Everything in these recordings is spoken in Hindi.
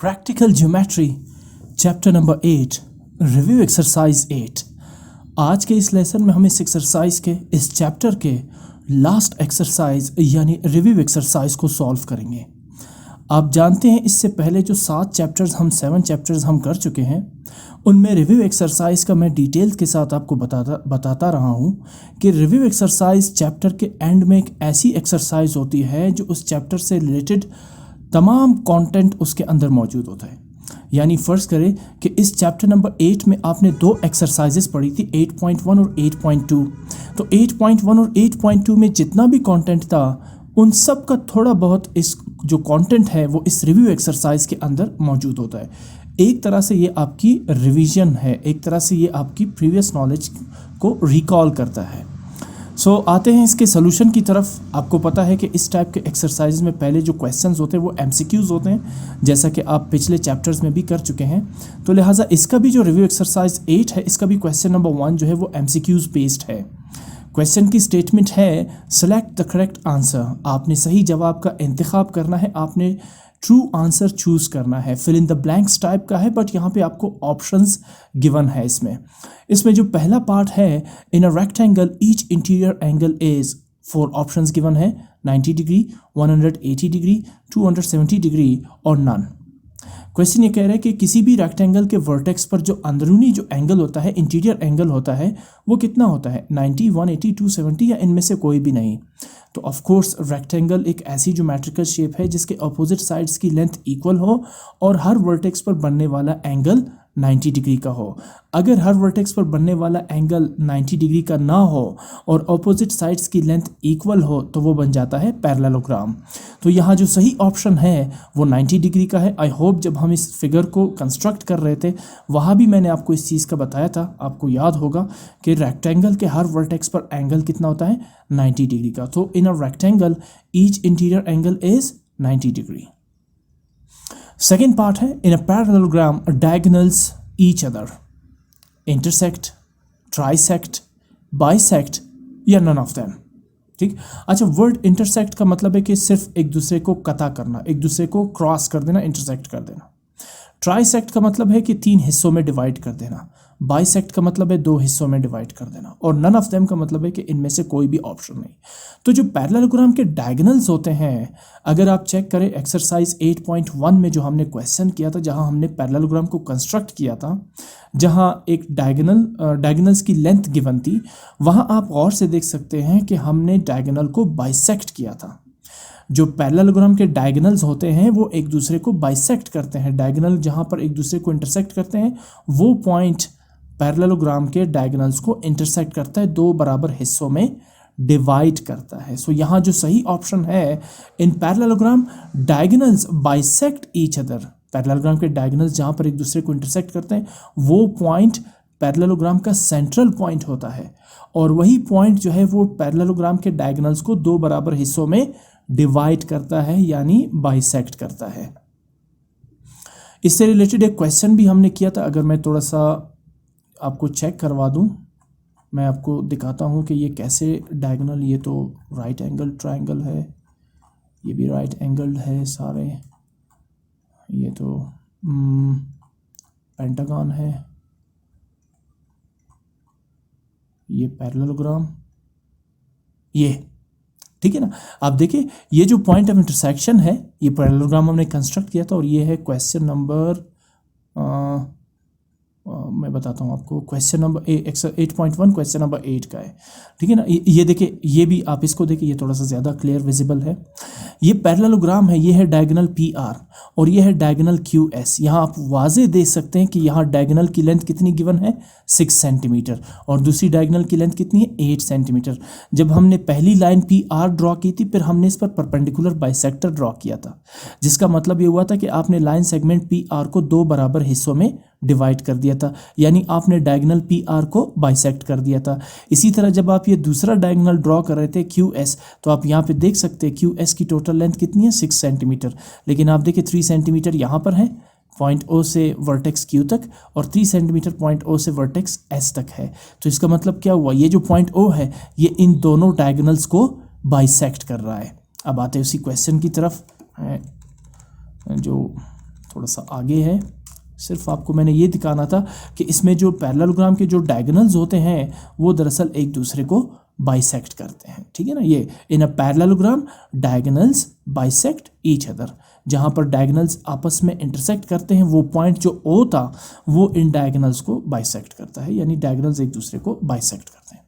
Practical geometry chapter number 8 review exercise 8। आज के इस लेसन में हम इस एक्सरसाइज के इस चैप्टर के लास्ट एक्सरसाइज यानी रिव्यू एक्सरसाइज को सॉल्व करेंगे। आप जानते हैं इससे पहले जो 7 चैप्टर्स हम कर चुके हैं उनमें रिव्यू एक्सरसाइज का मैं डिटेल्स के साथ आपको बताता रहा हूँ कि रिव्यू एक्सरसाइज चैप्टर के एंड में एक ऐसी एक्सरसाइज होती है जो उस चैप्टर से रिलेटेड तमाम कंटेंट उसके अंदर मौजूद होता है। यानी फ़र्ज़ करें कि इस चैप्टर नंबर 8 में आपने 2 एक्सरसाइजेस पढ़ी थी 8.1 और 8.2। तो 8.1 और 8.2 में जितना भी कंटेंट था उन सब का थोड़ा बहुत इस जो कंटेंट है वो इस रिव्यू एक्सरसाइज के अंदर मौजूद होता है। एक तरह से ये आपकी रिवीजन है, एक तरह से ये आपकी प्रीवियस नॉलेज को रिकॉल करता है। आते हैं इसके सोल्यूशन की तरफ। आपको पता है कि इस टाइप के एक्सरसाइज में पहले जो क्वेश्चंस होते हैं वो एमसीक्यूज़ होते हैं, जैसा कि आप पिछले चैप्टर्स में भी कर चुके हैं। तो लिहाजा इसका भी जो रिव्यू एक्सरसाइज 8 है इसका भी क्वेश्चन नंबर 1 जो है वो एमसीक्यूज़ बेस्ड है। क्वेश्चन की स्टेटमेंट है सेलेक्ट द करेक्ट आंसर। आपने सही जवाब का इंतखाब करना है, आपने ट्रू आंसर चूज करना है। Fill in the blanks type का है बट यहाँ पे आपको ऑप्शंस गिवन है। इसमें जो पहला पार्ट है in a rectangle each interior angle is 4 options given है 90 डिग्री, 180 डिग्री, 270 डिग्री और नन। क्वेश्चन ये कह रहा है कि किसी भी रेक्टेंगल के वर्टेक्स पर जो अंदरूनी जो एंगल होता है, इंटीरियर एंगल होता है, वो कितना होता है 90, 180, 270 या इनमें से कोई भी नहीं। तो ऑफ कोर्स रेक्टेंगल एक ऐसी ज्योमेट्रिकल शेप है जिसके अपोजिट साइड्स की लेंथ इक्वल हो और हर वर्टेक्स पर बनने वाला एंगल 90 डिग्री का हो। अगर हर वर्टेक्स पर बनने वाला एंगल 90 डिग्री का ना हो और अपोजिट साइड्स की लेंथ इक्वल हो तो वो बन जाता है पैरेललोग्राम। तो यहाँ जो सही ऑप्शन है वो 90 डिग्री का है। आई होप जब हम इस फिगर को कंस्ट्रक्ट कर रहे थे वहाँ भी मैंने आपको इस चीज़ का बताया था। आपको याद होगा कि रेक्टेंगल के हर वर्टेक्स पर एंगल कितना होता है 90 डिग्री का। तो in a rectangle each interior angle is 90 degree. Second part है in a parallelogram diagonals each other, intersect, trisect, bisect या नन ऑफ देम। ठीक। अच्छा, वर्ड इंटरसेक्ट का मतलब है कि सिर्फ एक दूसरे को कता करना, एक दूसरे को क्रॉस कर देना, इंटरसेक्ट कर देना। ट्राइसेक्ट का मतलब है कि 3 हिस्सों में डिवाइड कर देना। बाइसेक्ट का मतलब है 2 हिस्सों में डिवाइड कर देना। और नन ऑफ देम का मतलब है कि इनमें से कोई भी ऑप्शन नहीं। तो जो पैरेललोग्राम के डायगोनल्स होते हैं, अगर आप चेक करें एक्सरसाइज 8.1 में जो हमने क्वेश्चन किया था, जहां हमने पैरेललोग्राम को कंस्ट्रक्ट किया था, जहां एक डायगोनल्स की लेंथ गिवन थी, वहां आप गौर से देख सकते हैं कि हमने डायगोनल को बाइसेक्ट किया था। जो पैरेललोग्राम के डायगोनल्स होते हैं वो एक दूसरे को बाइसेक्ट करते हैं। डायगोनल जहाँ पर एक दूसरे को इंटरसेक्ट करते हैं वो पॉइंट पैरेललोग्राम के डायगोनल्स को इंटरसेक्ट करता है, 2 बराबर हिस्सों में डिवाइड करता है। सो यहाँ जो सही ऑप्शन है इन parallelogram diagonals bisect each other. Parallelogram के डायगोनल्स जहाँ पर एक दूसरे को इंटरसेक्ट करते हैं वो पॉइंट पैरेललोग्राम का सेंट्रल पॉइंट होता है और वही पॉइंट जो है वो पैरेललोग्राम के डायगोनल्स को 2 बराबर हिस्सों में डिवाइड करता है यानी बाइसेक्ट करता है। इससे रिलेटेड एक क्वेश्चन भी हमने किया था। अगर मैं थोड़ा सा आपको चेक करवा दूं, मैं आपको दिखाता हूं कि ये कैसे डायगोनल, ये तो राइट एंगल ट्रायंगल है, ये भी राइट एंगल है सारे, ये तो पेंटागन है, ये पैरेललोग्राम, ये ठीक है ना। आप देखिए ये जो पॉइंट ऑफ इंटरसेक्शन है ये पैरेललोग्राम हमने कंस्ट्रक्ट किया था और ये है क्वेश्चन नंबर मैं बताता हूँ आपको, क्वेश्चन नंबर 8.1 क्वेश्चन नंबर 8 का है। ठीक है ना। ये देखिए, ये भी आप इसको देखिए, ये थोड़ा सा ज़्यादा क्लियर विजिबल है। ये पैरेललोग्राम है, ये है डायगोनल PR और ये है डायगोनल QS। यहाँ आप वाजे देख सकते हैं कि यहाँ डायगोनल की लेंथ कितनी गिवन है 6 सेंटीमीटर और दूसरी डायगोनल की लेंथ कितनी है 8 सेंटीमीटर। जब हमने पहली लाइन PR ड्रॉ की थी फिर हमने इस पर परपेंडिकुलर बाइसेक्टर ड्रॉ किया था, जिसका मतलब ये हुआ था कि आपने लाइन सेगमेंट PR को 2 बराबर हिस्सों में डिवाइड कर दिया था, यानी आपने डायगोनल PR को बाइसेक्ट कर दिया था। इसी तरह जब आप ये दूसरा डायगोनल ड्रॉ कर रहे थे QS, तो आप यहाँ पे देख सकते हैं QS की टोटल लेंथ कितनी है 6 सेंटीमीटर, लेकिन आप देखिए 3 सेंटीमीटर यहाँ पर है पॉइंट O से वर्टेक्स Q तक और 3 सेंटीमीटर पॉइंट O से वर्टेक्स S तक है। तो इसका मतलब क्या हुआ, ये जो पॉइंट O है ये इन दोनों डायगोनल्स को बाइसेक्ट कर रहा है। अब आते हैं उसी क्वेश्चन की तरफ, जो थोड़ा सा आगे है, सिर्फ आपको मैंने ये दिखाना था कि इसमें जो पैरेललोग्राम के जो डायगोनल्स होते हैं वो दरअसल एक दूसरे को बाइसेक्ट करते हैं, ठीक है ना। ये in a parallelogram diagonals bisect each other, जहाँ पर डायगोनल्स आपस में इंटरसेक्ट करते हैं वो पॉइंट जो ओ था वो इन डायगोनल्स को बाइसेक्ट करता है, यानी डायगोनल्स एक दूसरे को बाइसेक्ट करते हैं।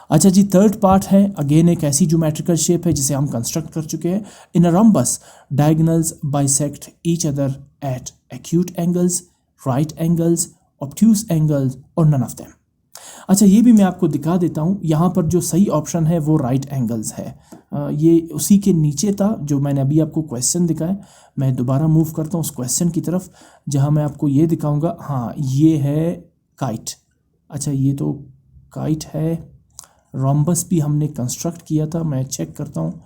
अच्छा जी, थर्ड पार्ट है, अगेन एक ऐसी ज्योमेट्रिकल शेप है जिसे हम कंस्ट्रक्ट कर चुके हैं। In a rhombus diagonals bisect each other at acute angles, right angles, obtuse angles और नन ऑफ देम। अच्छा, ये भी मैं आपको दिखा देता हूँ, यहाँ पर जो सही ऑप्शन है वो राइट एंगल्स है। ये उसी के नीचे था जो मैंने अभी आपको क्वेश्चन दिखाया। मैं दोबारा मूव करता हूँ उस क्वेश्चन की तरफ जहाँ मैं आपको ये दिखाऊंगा। हाँ, ये है काइट। अच्छा, ये तो काइट है। रोम्बस भी हमने कंस्ट्रक्ट किया था, मैं चेक करता हूँ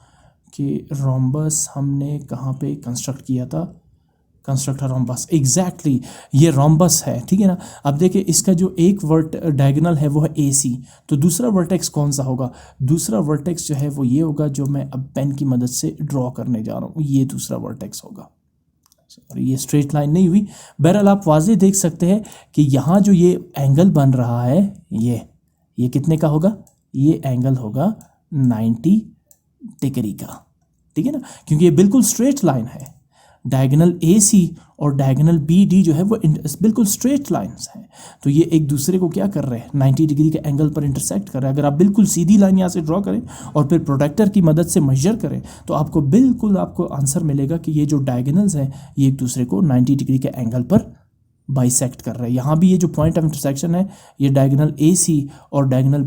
कि रोम्बस हमने कहाँ पे कंस्ट्रक्ट किया था। कंस्ट्रक्टर रोम्बस, एग्जैक्टली ये रोम्बस है, ठीक है ना। अब देखिए इसका जो एक डायगोनल है वो है AC, तो दूसरा वर्टेक्स कौन सा होगा? दूसरा वर्टेक्स जो है वो ये होगा जो मैं अब पेन की मदद से ड्रॉ करने जा रहा हूँ, ये दूसरा वर्टेक्स होगा। और ये स्ट्रेट लाइन नहीं हुई। बहरहाल आप वाज़े देख सकते हैं कि यहाँ जो ये एंगल बन रहा है ये कितने का होगा? ये एंगल होगा 90 डिग्री का, ठीक है ना, क्योंकि ये बिल्कुल स्ट्रेट लाइन है। डायगोनल AC और डायगोनल BD जो है वो बिल्कुल स्ट्रेट लाइंस हैं, तो ये एक दूसरे को क्या कर रहे हैं? 90 डिग्री के एंगल पर इंटरसेक्ट कर रहे हैं। अगर आप बिल्कुल सीधी लाइन यहाँ से ड्रॉ करें और फिर प्रोडक्टर की मदद से मेजर करें तो आपको बिल्कुल आंसर मिलेगा कि ये जो डायगोनल्स हैं ये एक दूसरे को 90 डिग्री के एंगल पर बाइसेक्ट कर रहे हैं। यहाँ भी ये जो पॉइंट ऑफ इंटरसेक्शन है ये डायगोनल AC और डायगोनल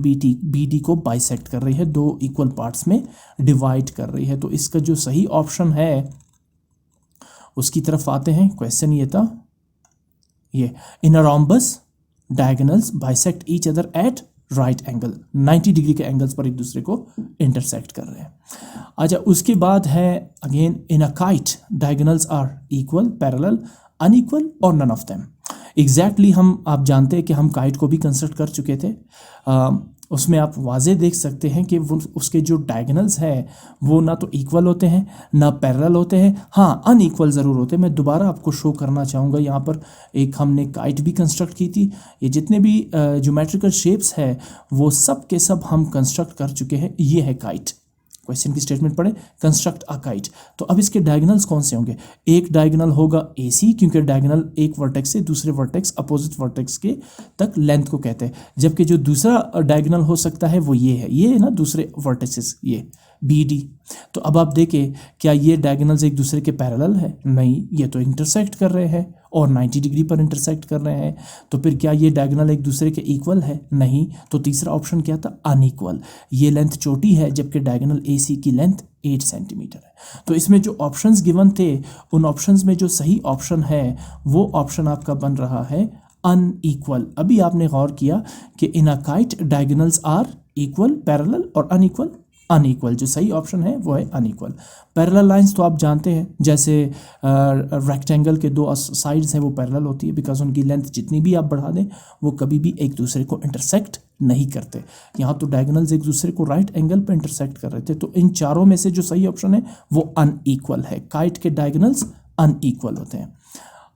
BD को बाइसेक्ट कर रही है, दो इक्वल पार्ट्स में डिवाइड कर रही है। तो इसका जो सही ऑप्शन है उसकी तरफ आते हैं। क्वेश्चन ये था, ये in a rhombus diagonals bisect each other at right angle, 90 degree के एंगल्स पर एक दूसरे को इंटरसेक्ट कर रहे हैं। अच्छा, उसके बाद है again in a kite diagonals are equal, parallel, unequal और नन ऑफ देम। एग्जैक्टली आप जानते हैं कि हम काइट को भी कंस्ट्रक्ट कर चुके थे। उसमें आप वाज़े देख सकते हैं कि वो उसके जो डायगोनल्स हैं वो ना तो इक्वल होते हैं ना पैरेलल होते हैं, हाँ अनइक्वल ज़रूर होते हैं। मैं दोबारा आपको शो करना चाहूँगा, यहाँ पर एक हमने काइट भी कंस्ट्रक्ट की थी। ये जितने भी ज्योमेट्रिकल शेप्स है वो सब के सब हम कंस्ट्रक्ट कर चुके हैं। ये है काइट। क्वेश्चन की स्टेटमेंट पढ़े, कंस्ट्रक्ट अ काइट। तो अब इसके डायगोनल्स कौन से होंगे? एक डायगोनल होगा AC, क्योंकि डायगोनल एक वर्टेक्स से दूसरे वर्टेक्स अपोजिट वर्टेक्स के तक लेंथ को कहते हैं, जबकि जो दूसरा डायगोनल हो सकता है वो ये है ना दूसरे वर्टेक्सेस, ये BD। तो अब आप देखें, क्या ये डायगोनल्स एक दूसरे के पैरेलल है? नहीं, ये तो इंटरसेक्ट कर रहे हैं और 90 डिग्री पर इंटरसेक्ट कर रहे हैं। तो फिर क्या ये डायगोनल एक दूसरे के इक्वल है? नहीं। तो तीसरा ऑप्शन क्या था? अनइक्वल। ये लेंथ छोटी है जबकि डायगोनल AC की लेंथ 8 सेंटीमीटर है। तो इसमें जो ऑप्शंस गिवन थे उन ऑप्शंस में जो सही ऑप्शन है वो ऑप्शन आपका बन रहा है अनइक्वल। अभी आपने गौर किया कि in a kite diagonals are equal, parallel और अनइक्वल। अनइक्वल जो सही ऑप्शन है वो है अनइक्वल। पैरेलल लाइंस तो आप जानते हैं, जैसे रेक्टेंगल के दो साइड्स हैं वो पैरेलल होती है, बिकॉज उनकी लेंथ जितनी भी आप बढ़ा दें वो कभी भी एक दूसरे को इंटरसेक्ट नहीं करते। यहाँ तो डायगोनल्स एक दूसरे को राइट एंगल पर इंटरसेक्ट कर रहे थे। तो इन चारों में से जो सही ऑप्शन है वो अनइक्वल है। काइट के डायगोनल्स अनइक्वल होते हैं।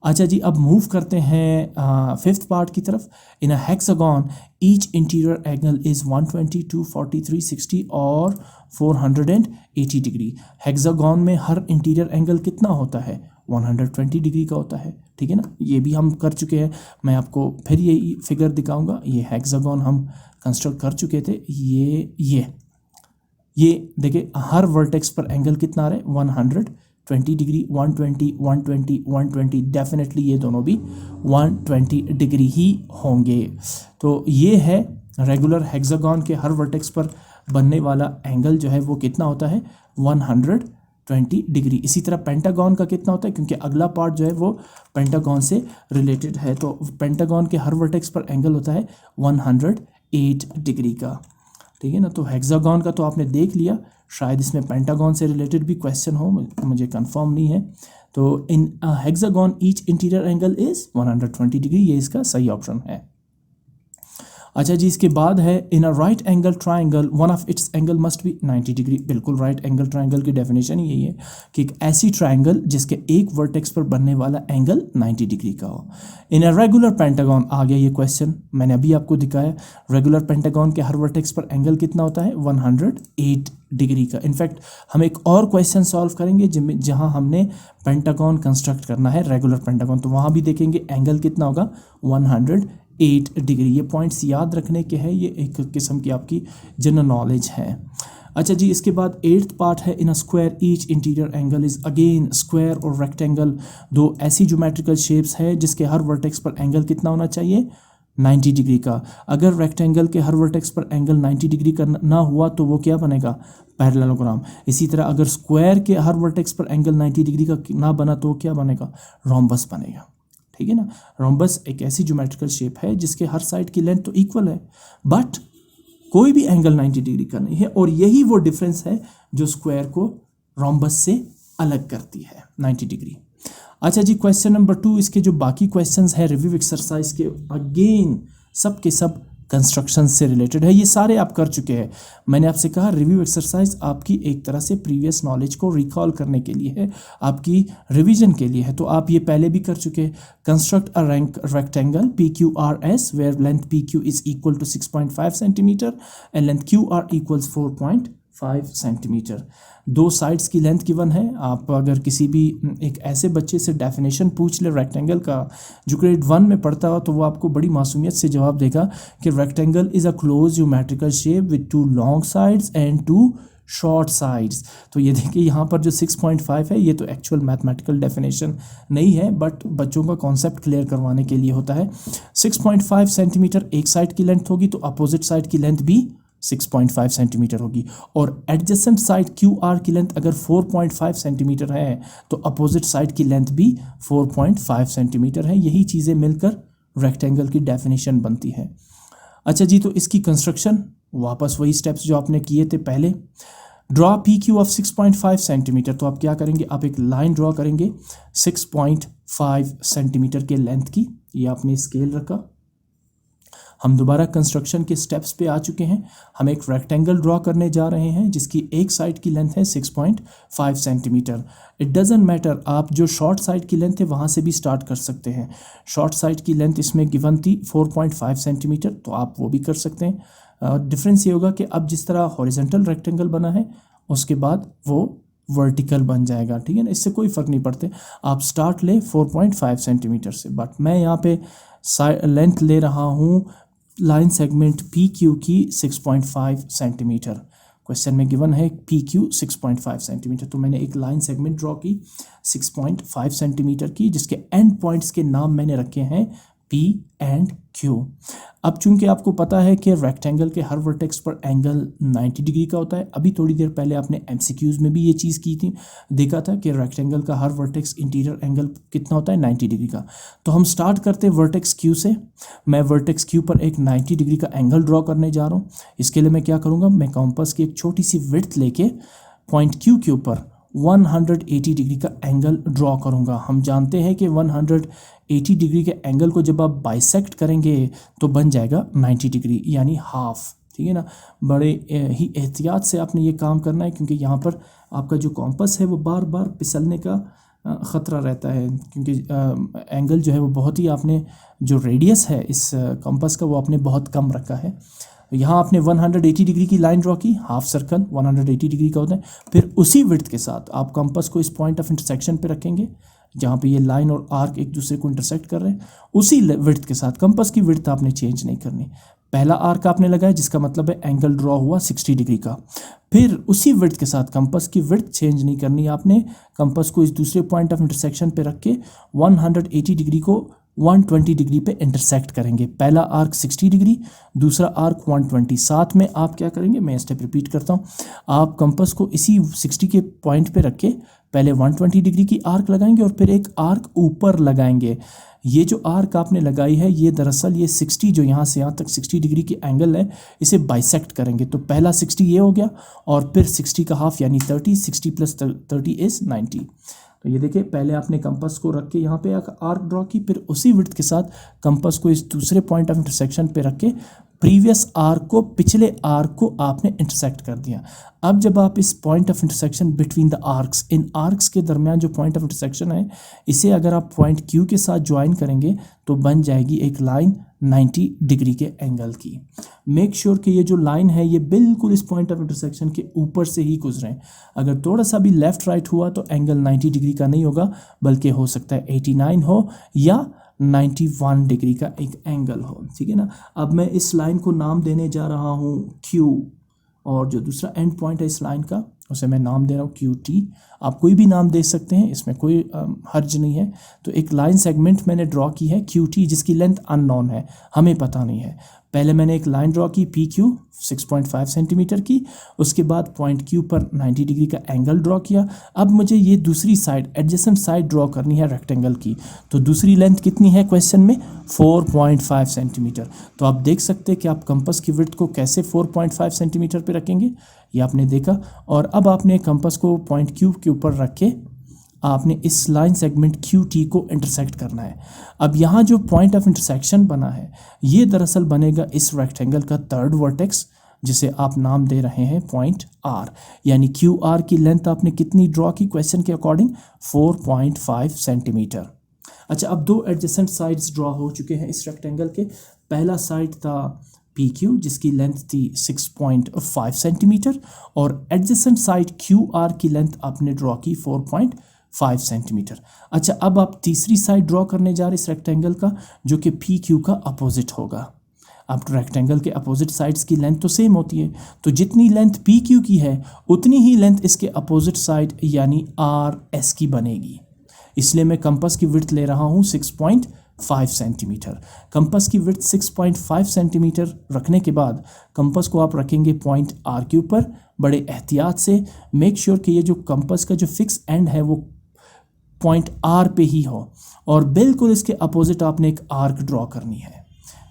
अच्छा जी, अब मूव करते हैं फिफ्थ पार्ट की तरफ। In a hexagon each interior angle is 120, 240, 360 और 480 डिग्री। हेक्सागन में हर इंटीरियर एंगल कितना होता है? 120 डिग्री का होता है, ठीक है ना। ये भी हम कर चुके हैं, मैं आपको फिर ये फिगर दिखाऊंगा। ये हेक्सागन हम कंस्ट्रक्ट कर चुके थे। ये देखिए, हर वर्टेक्स पर एंगल कितना आ रहा है? 120 डिग्री, 120, 120, 120। डेफिनेटली ये दोनों भी 120 डिग्री ही होंगे। तो ये है रेगुलर हेक्सागन के हर वर्टेक्स पर बनने वाला एंगल जो है वो कितना होता है? 120 डिग्री। इसी तरह पेंटागन का कितना होता है, क्योंकि अगला पार्ट जो है वो पेंटागन से रिलेटेड है। तो पेंटागन के हर वर्टेक्स पर एंगल होता है 108 डिग्री का, ठीक है ना। तो हेक्सागन का तो आपने देख लिया, शायद इसमें पेंटागन से रिलेटेड भी क्वेश्चन हो, मुझे कंफर्म नहीं है। तो in hexagon each interior angle is 120 degree, ये इसका सही ऑप्शन है। अच्छा जी, इसके बाद है in a right angle triangle one of its angle must be 90 degree. बिल्कुल राइट एंगल ट्राइंगल की डेफिनेशन यही है कि एक ऐसी ट्राइंगल जिसके एक वर्टेक्स पर बनने वाला एंगल 90 डिग्री का हो। इन अ रेगुलर पेंटागन आ गया ये क्वेश्चन, मैंने अभी आपको दिखाया। रेगुलर पेंटागन के हर वर्टेक्स पर एंगल कितना होता है? 108 डिग्री का। इनफैक्ट हम एक और क्वेश्चन सॉल्व करेंगे जहां हमने पेंटागन कंस्ट्रक्ट करना है, रेगुलर पेंटागन, तो वहां भी देखेंगे एंगल कितना होगा? 108 डिग्री। ये पॉइंट्स याद रखने के हैं, ये एक किस्म की आपकी जनरल नॉलेज है। अच्छा जी, इसके बाद 8th पार्ट है in a square each interior angle is again square और रेक्टेंगल। दो ऐसी ज्योमेट्रिकल शेप्स है जिसके हर वर्टेक्स पर एंगल कितना होना चाहिए? 90 डिग्री का। अगर रेक्टेंगल के हर वर्टेक्स पर एंगल 90 डिग्री का ना हुआ तो वो क्या बनेगा? पैरेललोग्राम। इसी तरह अगर स्क्वायर के हर वर्टेक्स पर एंगल 90 डिग्री का ना बना तो वो क्या बनेगा? रोम्बस बनेगा। ठीक है ना। रोम्बस एक ऐसी ज्योमेट्रिकल शेप है जिसके हर साइड की लेंथ तो इक्वल है बट कोई भी एंगल 90 डिग्री का नहीं है, और यही वो डिफरेंस है जो स्क्वायर को रोम्बस से अलग करती है, 90 डिग्री। अच्छा जी, क्वेश्चन नंबर 2, इसके जो बाकी क्वेश्चंस है रिव्यू एक्सरसाइज के, अगेन सब के सब कंस्ट्रक्शन से रिलेटेड है। ये सारे आप कर चुके हैं। मैंने आपसे कहा रिव्यू एक्सरसाइज आपकी एक तरह से प्रीवियस नॉलेज को रिकॉल करने के लिए है, आपकी रिवीजन के लिए है, तो आप ये पहले भी कर चुके हैं। Construct a rectangle PQRS where length PQ is equal to 6.5 centimetre and length QR equals 4.5 centimetre. दो साइड्स की लेंथ गिवन है। आप अगर किसी भी एक ऐसे बच्चे से डेफिनेशन पूछ ले रेक्टेंगल का जो ग्रेड 1 में पढ़ता हो तो वो आपको बड़ी मासूमियत से जवाब देगा कि rectangle is a close geometrical shape with 2 long sides and 2 short sides. तो ये देखिए यहाँ पर जो 6.5 है ये तो एक्चुअल मैथमेटिकल डेफिनेशन नहीं है बट बच्चों का कॉन्सेप्ट क्लियर करवाने के लिए होता है। 6.5 सेंटीमीटर एक साइड की लेंथ होगी तो अपोजिट साइड की लेंथ भी 6.5 सेंटीमीटर होगी, और एडजेसेंट साइड QR की लेंथ अगर 4.5 सेंटीमीटर है तो अपोजिट साइड की लेंथ भी 4.5 सेंटीमीटर है। यही चीज़ें मिलकर रेक्टेंगल की डेफिनेशन बनती है। अच्छा जी, तो इसकी कंस्ट्रक्शन वापस वही स्टेप्स जो आपने किए थे पहले। ड्रॉ PQ ऑफ 6.5 सेंटीमीटर, तो आप क्या करेंगे? आप एक लाइन ड्रॉ करेंगे 6.5 सेंटीमीटर के लेंथ की। ये आपने स्केल रखा। हम दोबारा कंस्ट्रक्शन के स्टेप्स पे आ चुके हैं। हम एक रेक्टेंगल ड्रॉ करने जा रहे हैं जिसकी एक साइड की लेंथ है 6.5 सेंटीमीटर। इट डजेंट मैटर, आप जो शॉर्ट साइड की लेंथ है वहाँ से भी स्टार्ट कर सकते हैं। शॉर्ट साइड की लेंथ इसमें गिवन थी 4.5 सेंटीमीटर, तो आप वो भी कर सकते हैं। डिफरेंस ये होगा कि अब जिस तरह हॉरिजेंटल रेक्टेंगल बना है उसके बाद वो वर्टिकल बन जाएगा। ठीक है ना, इससे कोई फ़र्क नहीं पड़ते। आप स्टार्ट ले 4.5 सेंटीमीटर से, बट मैं यहाँ पे लेंथ ले रहा हूँ लाइन सेगमेंट PQ की 6.5 सेंटीमीटर। क्वेश्चन में गिवन है PQ 6.5 सेंटीमीटर, तो मैंने एक लाइन सेगमेंट ड्रॉ की 6.5 सेंटीमीटर की जिसके एंड पॉइंट्स के नाम मैंने रखे हैं P एंड Q। अब चूंकि आपको पता है कि रेक्टेंगल के हर वर्टेक्स पर एंगल 90 डिग्री का होता है, अभी थोड़ी देर पहले आपने MCQs में भी ये चीज़ की थी, देखा था कि रेक्टेंगल का हर वर्टेक्स इंटीरियर एंगल कितना होता है? 90 डिग्री का। तो हम स्टार्ट करते हैं वर्टेक्स Q से। मैं वर्टेक्स Q पर एक 90 डिग्री का एंगल ड्रॉ करने जा रहा हूँ। इसके लिए मैं क्या करूँगा? मैं कॉम्पस की एक छोटी सी विड्थ लेके पॉइंट Q के ऊपर 180 डिग्री का एंगल ड्रॉ करूँगा। हम जानते हैं कि 180 डिग्री के एंगल को जब आप बाइसेक्ट करेंगे तो बन जाएगा 90 डिग्री यानी हाफ। ठीक है ना, बड़े ही एहतियात से आपने ये काम करना है क्योंकि यहाँ पर आपका जो कॉम्पस है वो बार बार फिसलने का ख़तरा रहता है, क्योंकि एंगल जो है वो बहुत ही, आपने जो रेडियस है इस कॉम्पस का वो आपने बहुत कम रखा है। यहाँ आपने 180 डिग्री की लाइन ड्रॉ की, हाफ सर्कल 180 डिग्री का होता है। फिर उसी विड्थ के साथ आप कंपास को इस पॉइंट ऑफ इंटरसेक्शन पे रखेंगे जहाँ पे ये लाइन और आर्क एक दूसरे को इंटरसेक्ट कर रहे हैं। उसी विड्थ के साथ कंपास की विड्थ आपने चेंज नहीं करनी। पहला आर्क आपने लगाया जिसका मतलब है एंगल ड्रॉ हुआ 60 डिग्री का। फिर उसी विड्थ के साथ कंपास की विड्थ चेंज नहीं करनी आपने। कंपास को इस दूसरे पॉइंट ऑफ इंटरसेक्शन पे रख के 180 डिग्री को 120 डिग्री पे इंटरसेक्ट करेंगे। पहला आर्क 60 डिग्री, दूसरा आर्क 120। साथ में आप क्या करेंगे, मैं स्टेप रिपीट करता हूँ। आप कंपास को इसी 60 के पॉइंट पे रख के पहले 120 डिग्री की आर्क लगाएंगे और फिर एक आर्क ऊपर लगाएंगे। ये जो आर्क आपने लगाई है ये दरअसल ये 60 जो यहाँ से यहाँ तक 60 डिग्री की एंगल है इसे बाइसेक्ट करेंगे। तो पहला 60 ये हो गया और फिर 60 का हाफ यानी 30, 60 प्लस 30 इज़ 90। तो ये देखिए पहले आपने कंपास को रख के यहाँ पे आर्क ड्रॉ की, फिर उसी विड्थ के साथ कंपास को इस दूसरे पॉइंट ऑफ इंटरसेक्शन पे रख के प्रीवियस आर्क को, पिछले आर्क को आपने इंटरसेक्ट कर दिया। अब जब आप इस point of intersection between the arcs, in arcs के दरमियान जो पॉइंट ऑफ इंटरसेक्शन है, इसे अगर आप पॉइंट क्यू के साथ ज्वाइन करेंगे तो बन जाएगी एक लाइन 90 डिग्री के एंगल की। मेक श्योर कि ये जो लाइन है ये बिल्कुल इस पॉइंट ऑफ इंटरसेक्शन के ऊपर से ही गुजरें। अगर थोड़ा सा भी लेफ्ट राइट हुआ तो एंगल 90 डिग्री का नहीं होगा, बल्कि हो सकता है 89 हो या 91 डिग्री का एक एंगल हो, ठीक है ना। अब मैं इस लाइन को नाम देने जा रहा हूँ Q, और जो दूसरा एंड पॉइंट है इस लाइन का उसे मैं नाम दे रहा हूँ QT। आप कोई भी नाम दे सकते हैं, इसमें कोई हर्ज नहीं है। तो एक लाइन सेगमेंट मैंने ड्रॉ की है QT, जिसकी लेंथ अननोन है, हमें पता नहीं है। पहले मैंने एक लाइन ड्रॉ की PQ 6.5 सेंटीमीटर की, उसके बाद पॉइंट Q पर 90 डिग्री का एंगल ड्रॉ किया। अब मुझे ये दूसरी साइड, एडजेसेंट साइड ड्रॉ करनी है रेक्टेंगल की। तो दूसरी लेंथ कितनी है क्वेश्चन में? 4.5 सेंटीमीटर। तो आप देख सकते हैं कि आप कंपास की विड्थ को कैसे 4.5 सेंटीमीटर पे रखेंगे, ये आपने देखा। और अब आपने कंपास को पॉइंट Q के ऊपर रख के आपने इस लाइन सेगमेंट QT को इंटरसेक्ट करना है। अब यहाँ जो पॉइंट ऑफ इंटरसेक्शन बना है ये दरअसल बनेगा इस रेक्टेंगल का थर्ड वर्टेक्स, जिसे आप नाम दे रहे हैं पॉइंट R। यानी QR की लेंथ आपने कितनी ड्रॉ की क्वेश्चन के अकॉर्डिंग? 4.5 सेंटीमीटर। अच्छा, अब दो एडजेसेंट साइड्स ड्रॉ हो चुके हैं इस रेक्टेंगल के। पहला साइड था PQ जिसकी लेंथ थी 6.5 सेंटीमीटर, और एडजेसेंट साइड QR की लेंथ आपने ड्रॉ की 4.5 सेंटीमीटर। अच्छा, अब आप तीसरी साइड ड्रॉ करने जा रहे इस रेक्टेंगल का, जो कि PQ का अपोजिट होगा। अब रेक्टेंगल के अपोजिट साइड्स की लेंथ तो सेम होती है, तो जितनी लेंथ PQ की है उतनी ही लेंथ इसके अपोजिट साइड यानी RS की बनेगी। इसलिए मैं कंपास की विड्थ ले रहा हूँ 6.5 सेंटीमीटर। कंपास की विड्थ 6.5 सेंटीमीटर रखने के बाद कंपास को आप रखेंगे पॉइंट R के ऊपर बड़े एहतियात से। मेक श्योर कि ये जो कंपास का जो फिक्स एंड है वो पॉइंट R पे ही हो, और बिल्कुल इसके अपोजिट आपने एक आर्क ड्रॉ करनी है।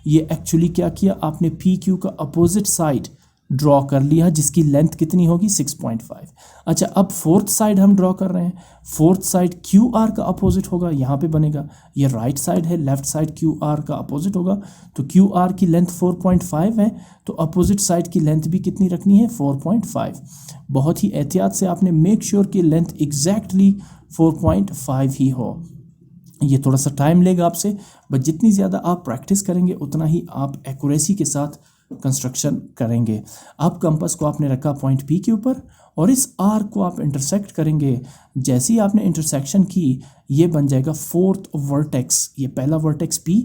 ये एक्चुअली क्या किया आपने, PQ का अपोजिट साइड ड्रॉ कर लिया जिसकी लेंथ कितनी होगी 6.5। अच्छा, अब फोर्थ साइड हम ड्रॉ कर रहे हैं। फोर्थ साइड QR का अपोजिट होगा, यहाँ पे बनेगा। ये राइट साइड है, लेफ्ट साइड QR का अपोजिट होगा। तो QR की लेंथ 4.5 है, तो अपोजिट साइड की लेंथ भी कितनी रखनी है? 4.5। बहुत ही एहतियात से आपने मेक श्योर कि लेंथ एग्जैक्टली 4.5 ही हो। ये थोड़ा सा टाइम लेगा आपसे, बट जितनी ज़्यादा आप प्रैक्टिस करेंगे उतना ही आप एक्यूरेसी के साथ कंस्ट्रक्शन करेंगे। अब कंपास को आपने रखा पॉइंट P के ऊपर और इस आर्क को आप इंटरसेक्ट करेंगे। जैसे ही आपने इंटरसेक्शन की, ये बन जाएगा फोर्थ वर्टेक्स। ये पहला वर्टेक्स P,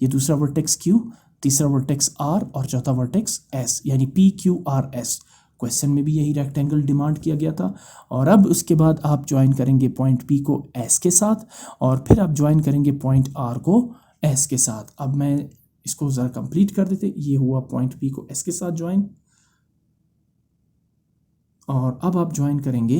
ये दूसरा वर्टेक्स Q, तीसरा वर्टेक्स R और चौथा वर्टेक्स S, यानी PQRS। क्वेश्चन में भी यही रेक्टेंगल डिमांड किया गया था। और अब उसके बाद आप ज्वाइन करेंगे पॉइंट P को S के साथ, और फिर आप ज्वाइन करेंगे पॉइंट R को S के साथ। अब मैं इसको ज़रा कंप्लीट कर देते। ये हुआ पॉइंट P को S के साथ ज्वाइन, और अब आप ज्वाइन करेंगे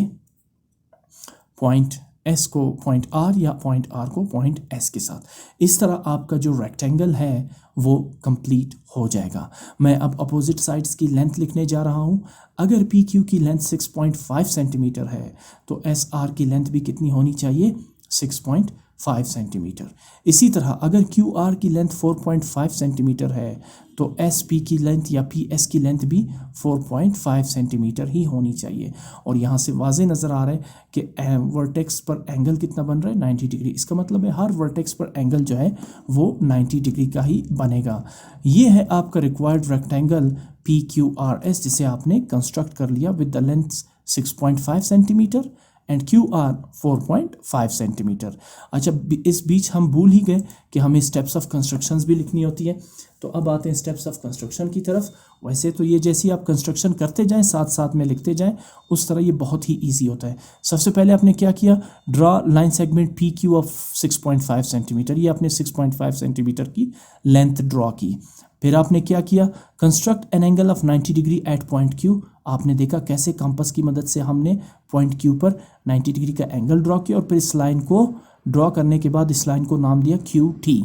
पॉइंट S को पॉइंट R या पॉइंट R को पॉइंट S के साथ। इस तरह आपका जो रेक्टेंगल है वो कंप्लीट हो जाएगा। मैं अब अपोजिट साइड्स की लेंथ लिखने जा रहा हूँ। अगर PQ की लेंथ 6.5 सेंटीमीटर है तो SR की लेंथ भी कितनी होनी चाहिए? 6.5 सेंटीमीटर। इसी तरह अगर QR की लेंथ 4.5 सेंटीमीटर है तो SP की लेंथ या PS की लेंथ भी 4.5 सेंटीमीटर ही होनी चाहिए। और यहाँ से वाज़े नज़र आ रहा है कि वर्टेक्स पर एंगल कितना बन रहा है? 90 डिग्री। इसका मतलब है हर वर्टेक्स पर एंगल जो है वो 90 डिग्री का ही बनेगा। ये है आपका रिक्वायर्ड रेक्टेंगल PQRS, जिसे आपने कंस्ट्रक्ट कर लिया with the length 6.5 centimetre and QR 4.5 centimetre. अच्छा, इस बीच हम भूल ही गए कि हमें स्टेप्स ऑफ कंस्ट्रक्शंस भी लिखनी होती है। तो अब आते हैं स्टेप्स ऑफ कंस्ट्रक्शन की तरफ। वैसे तो ये जैसी आप कंस्ट्रक्शन करते जाएं साथ साथ में लिखते जाएं, उस तरह ये बहुत ही इजी होता है। सबसे पहले आपने क्या किया? Draw line segment PQ of 6.5 centimetre. ये आपने 6.5 सेंटीमीटर की लेंथ ड्रॉ की। फिर आपने क्या किया? Construct an angle of 90 degree at point Q। आपने देखा कैसे कंपास की मदद से हमने पॉइंट Q पर 90 डिग्री का एंगल ड्रॉ किया, और फिर इस लाइन को ड्रॉ करने के बाद इस लाइन को नाम दिया QT।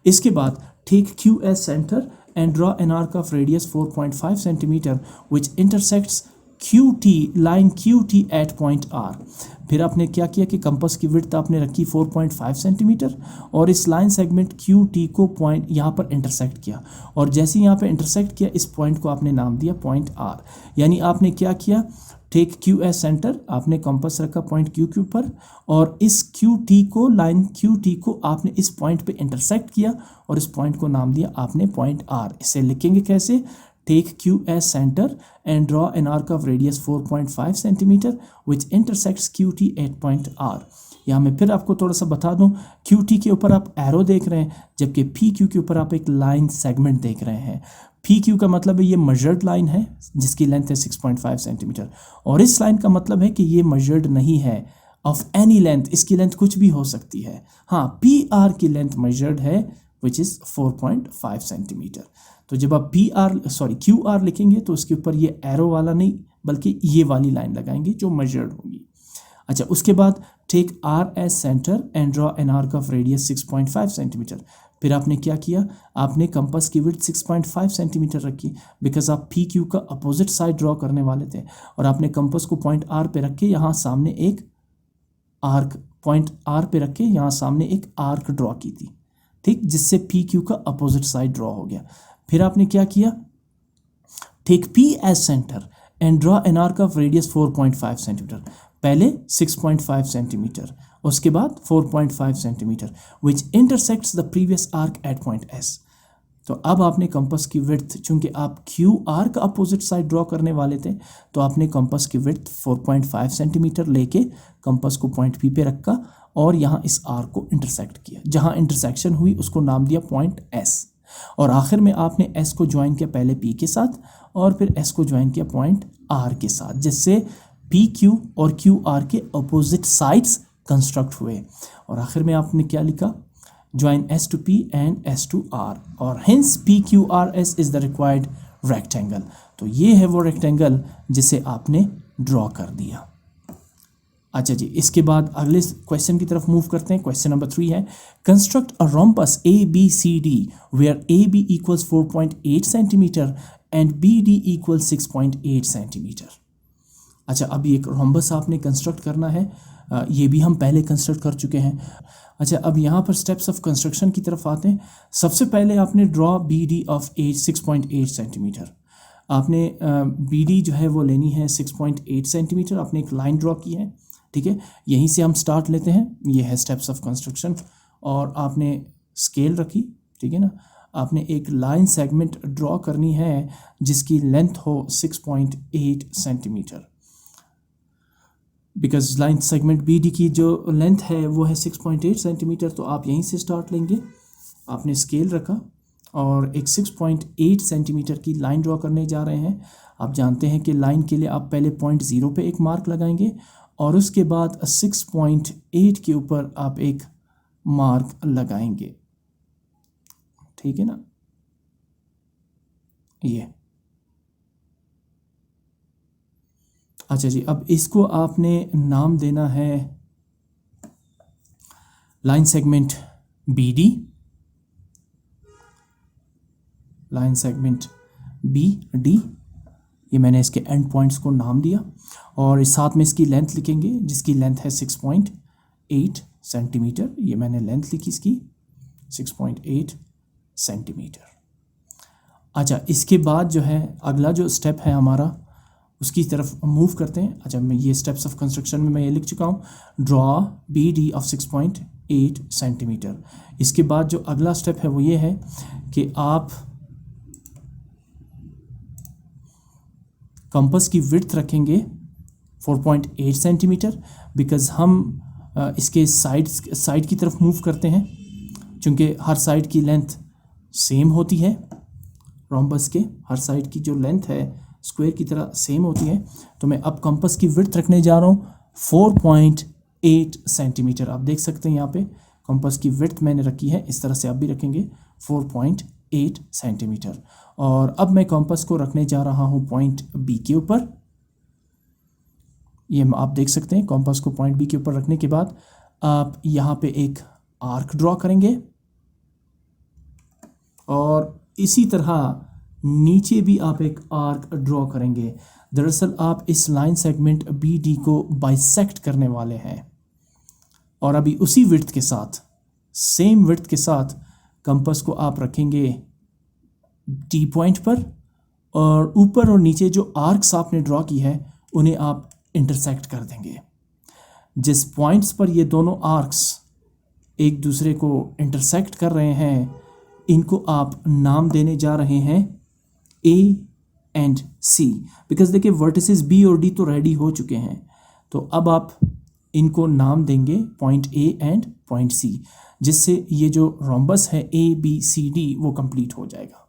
इसके बाद take Q as centre and draw an arc of radius 4.5 centimetre which intersects QT line QT at point R। फिर आपने क्या किया कि कंपास की विड्थ आपने रखी 4.5 सेंटीमीटर और इस लाइन सेगमेंट क्यू टी को पॉइंट यहाँ पर इंटरसेक्ट किया, और जैसे ही यहाँ पे इंटरसेक्ट किया इस पॉइंट को आपने नाम दिया पॉइंट आर। यानी आपने क्या किया, टेक क्यू एस सेंटर, आपने कंपास रखा पॉइंट क्यू क्यू पर और इस क्यू टी को, लाइन क्यू टी को आपने इस पॉइंट पे इंटरसेक्ट किया और इस पॉइंट को नाम दिया आपने पॉइंट आर। इसे लिखेंगे कैसे, take Q as centre and draw an arc of radius 4.5 centimetre which intersects Q T at point R. यहाँ मैं फिर आपको थोड़ा सा बता दूं, क्यू टी के ऊपर आप एरो देख रहे हैं जबकि पी क्यू के ऊपर आप एक लाइन सेगमेंट देख रहे हैं। पी क्यू का मतलब है ये मेजर्ड लाइन है जिसकी लेंथ है 6.5 सेंटीमीटर, और इस लाइन का मतलब है कि ये मेजर्ड नहीं है ऑफ एनी लेंथ, इसकी लेंथ कुछ भी हो सकती है। हाँ, पी आर की लेंथ मेजर्ड है विच इज़ 4.5 सेंटीमीटर। तो जब आप क्यू आर लिखेंगे तो उसके ऊपर ये एरो वाला नहीं बल्कि ये वाली लाइन लगाएंगे जो मेजर्ड होगी। अच्छा, उसके बाद take R as centre and draw an arc of radius 6.5 centimetre. फिर आपने क्या किया, आपने कंपास की विड्थ 6.5 सेंटीमीटर रखी बिकॉज आप पी क्यू का अपोजिट साइड ड्रॉ करने वाले थे, और आपने कंपास को पॉइंट आर पे रख के यहाँ सामने एक आर्क, पॉइंट आर पे रख के यहाँ सामने एक आर्क ड्रॉ की थी, ठीक, जिससे पी क्यू का अपोजिट साइड ड्रॉ हो गया। फिर आपने क्या किया, take P as centre and draw an arc of radius 4.5 centimetre. पहले 6.5 सेंटीमीटर, उसके बाद 4.5 centimetre which intersects the previous arc at point S. तो अब आपने कंपास की विड्थ, चूंकि आप क्यू आर का अपोजिट साइड ड्रॉ करने वाले थे, तो आपने कंपास की विड्थ 4.5 सेंटीमीटर लेके कंपास को पॉइंट पी पे रखा और यहाँ इस आर्क को इंटरसेक्ट किया। जहाँ इंटरसेक्शन हुई उसको नाम दिया पॉइंट एस, और आखिर में आपने एस को ज्वाइन किया पहले पी के साथ और फिर एस को ज्वाइन किया पॉइंट आर के साथ, जिससे पी क्यू और क्यू आर के अपोजिट साइड्स कंस्ट्रक्ट हुए। और आखिर में आपने क्या लिखा, join S to P and S to R, और hence P Q R S is the required rectangle. तो ये है वो रेक्टेंगल जिसे आपने ड्रॉ कर दिया। अच्छा जी, इसके बाद अगले क्वेश्चन की तरफ मूव करते हैं। क्वेश्चन नंबर 3 है, construct a rhombus A B C D where A B equals 4.8 centimetre and B D equal 6.8 centimetre. अच्छा, अभी एक रोम्बस आपने कंस्ट्रक्ट करना है, ये भी हम पहले कंस्ट्रक्ट कर चुके हैं। अच्छा, अब यहाँ पर स्टेप्स ऑफ कंस्ट्रक्शन की तरफ आते हैं। सबसे पहले आपने draw B D of 6.8 centimetre. आपने बी डी जो है वो लेनी है 6.8 सेंटीमीटर। आपने एक लाइन ड्रॉ की है, ठीक है, यहीं से हम स्टार्ट लेते हैं। ये है स्टेप्स ऑफ कंस्ट्रक्शन, और आपने स्केल रखी, ठीक है ना। आपने एक लाइन सेगमेंट ड्रॉ करनी है जिसकी लेंथ हो 6.8 centimetre, because line segment B D की जो लेंथ है वो है 6.8 सेंटीमीटर। तो आप यहीं से स्टार्ट लेंगे। आपने स्केल रखा और एक 6.8 सेंटीमीटर की लाइन ड्रॉ करने जा रहे हैं। आप जानते हैं कि लाइन के लिए आप पहले पॉइंट 0 पे एक मार्क लगाएंगे और उसके बाद 6.8 के ऊपर आप एक मार्क लगाएंगे, ठीक है ना। ये अच्छा जी, अब इसको आपने नाम देना है line segment B D, line segment B D. ये मैंने इसके एंड पॉइंट्स को नाम दिया और इस साथ में इसकी लेंथ लिखेंगे जिसकी लेंथ है 6.8 सेंटीमीटर। ये मैंने लेंथ लिखी इसकी 6.8 सेंटीमीटर। अच्छा, इसके बाद जो है अगला जो स्टेप है हमारा उसकी तरफ मूव करते हैं। अच्छा, मैं ये स्टेप्स ऑफ कंस्ट्रक्शन में मैं ये लिख चुका हूँ, draw B D of 6.8 centimetre. इसके बाद जो अगला स्टेप है वो ये है कि आप कंपास की विड्थ रखेंगे 4.8 सेंटीमीटर, बिकॉज़ हम इसके साइड की तरफ मूव करते हैं, चूँकि हर साइड की लेंथ सेम होती है। रोम्बस के हर साइड की जो लेंथ है स्क्वायर की तरह सेम होती है। तो मैं अब कंपास की विड्थ रखने जा रहा हूँ 4.8 सेंटीमीटर। आप देख सकते हैं यहाँ पे कंपास की विड्थ मैंने रखी है, इस तरह से आप भी रखेंगे 4.8 सेंटीमीटर। और अब मैं कंपास को रखने जा रहा हूँ पॉइंट बी के ऊपर। ये आप देख सकते हैं कंपास को पॉइंट बी के ऊपर रखने के बाद आप यहाँ पे एक आर्क ड्रॉ करेंगे और इसी तरह नीचे भी आप एक आर्क ड्रॉ करेंगे। दरअसल आप इस लाइन सेगमेंट बी डी को बाइसेक्ट करने वाले हैं और अभी उसी विड्थ के साथ, सेम विड्थ के साथ कंपास को आप रखेंगे टी पॉइंट पर और ऊपर और नीचे जो आर्क्स आपने ड्रॉ की है उन्हें आप इंटरसेक्ट कर देंगे। जिस पॉइंट्स पर ये दोनों आर्क्स एक दूसरे को इंटरसेक्ट कर रहे हैं इनको आप नाम देने जा रहे हैं ए एंड सी, बिकॉज देखिए वर्टिसेस बी और डी तो रेडी हो चुके हैं, तो अब आप इनको नाम देंगे point A and point C, जिससे ये जो रोम्बस है ए बी सी डी वो कंप्लीट हो जाएगा।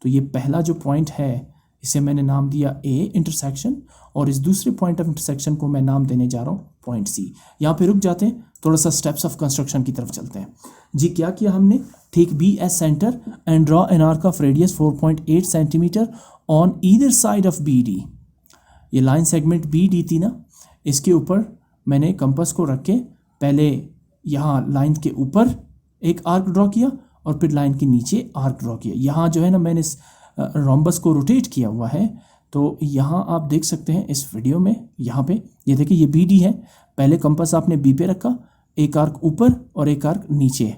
तो ये पहला जो पॉइंट है इसे मैंने नाम दिया ए इंटरसेक्शन और इस दूसरे पॉइंट ऑफ इंटरसेक्शन को मैं नाम देने जा रहा हूँ पॉइंट सी। यहाँ पे रुक जाते हैं, थोड़ा सा स्टेप्स ऑफ कंस्ट्रक्शन की तरफ चलते हैं। जी क्या किया हमने, take B as centre and draw an arc of radius 4.8 centimetre on either side of B D. ये लाइन सेगमेंट बी डी थी ना, इसके ऊपर मैंने कंपास को रख के पहले यहाँ लाइन के ऊपर एक आर्क ड्रॉ किया और फिर लाइन के नीचे आर्क ड्रॉ किया। यहाँ जो है ना मैंने इस रोम्बस को रोटेट किया हुआ है, तो यहाँ आप देख सकते हैं इस वीडियो में, यहाँ पे ये देखिए ये बी डी है, पहले कंपास आपने बी पे रखा, एक आर्क ऊपर और एक आर्क नीचे,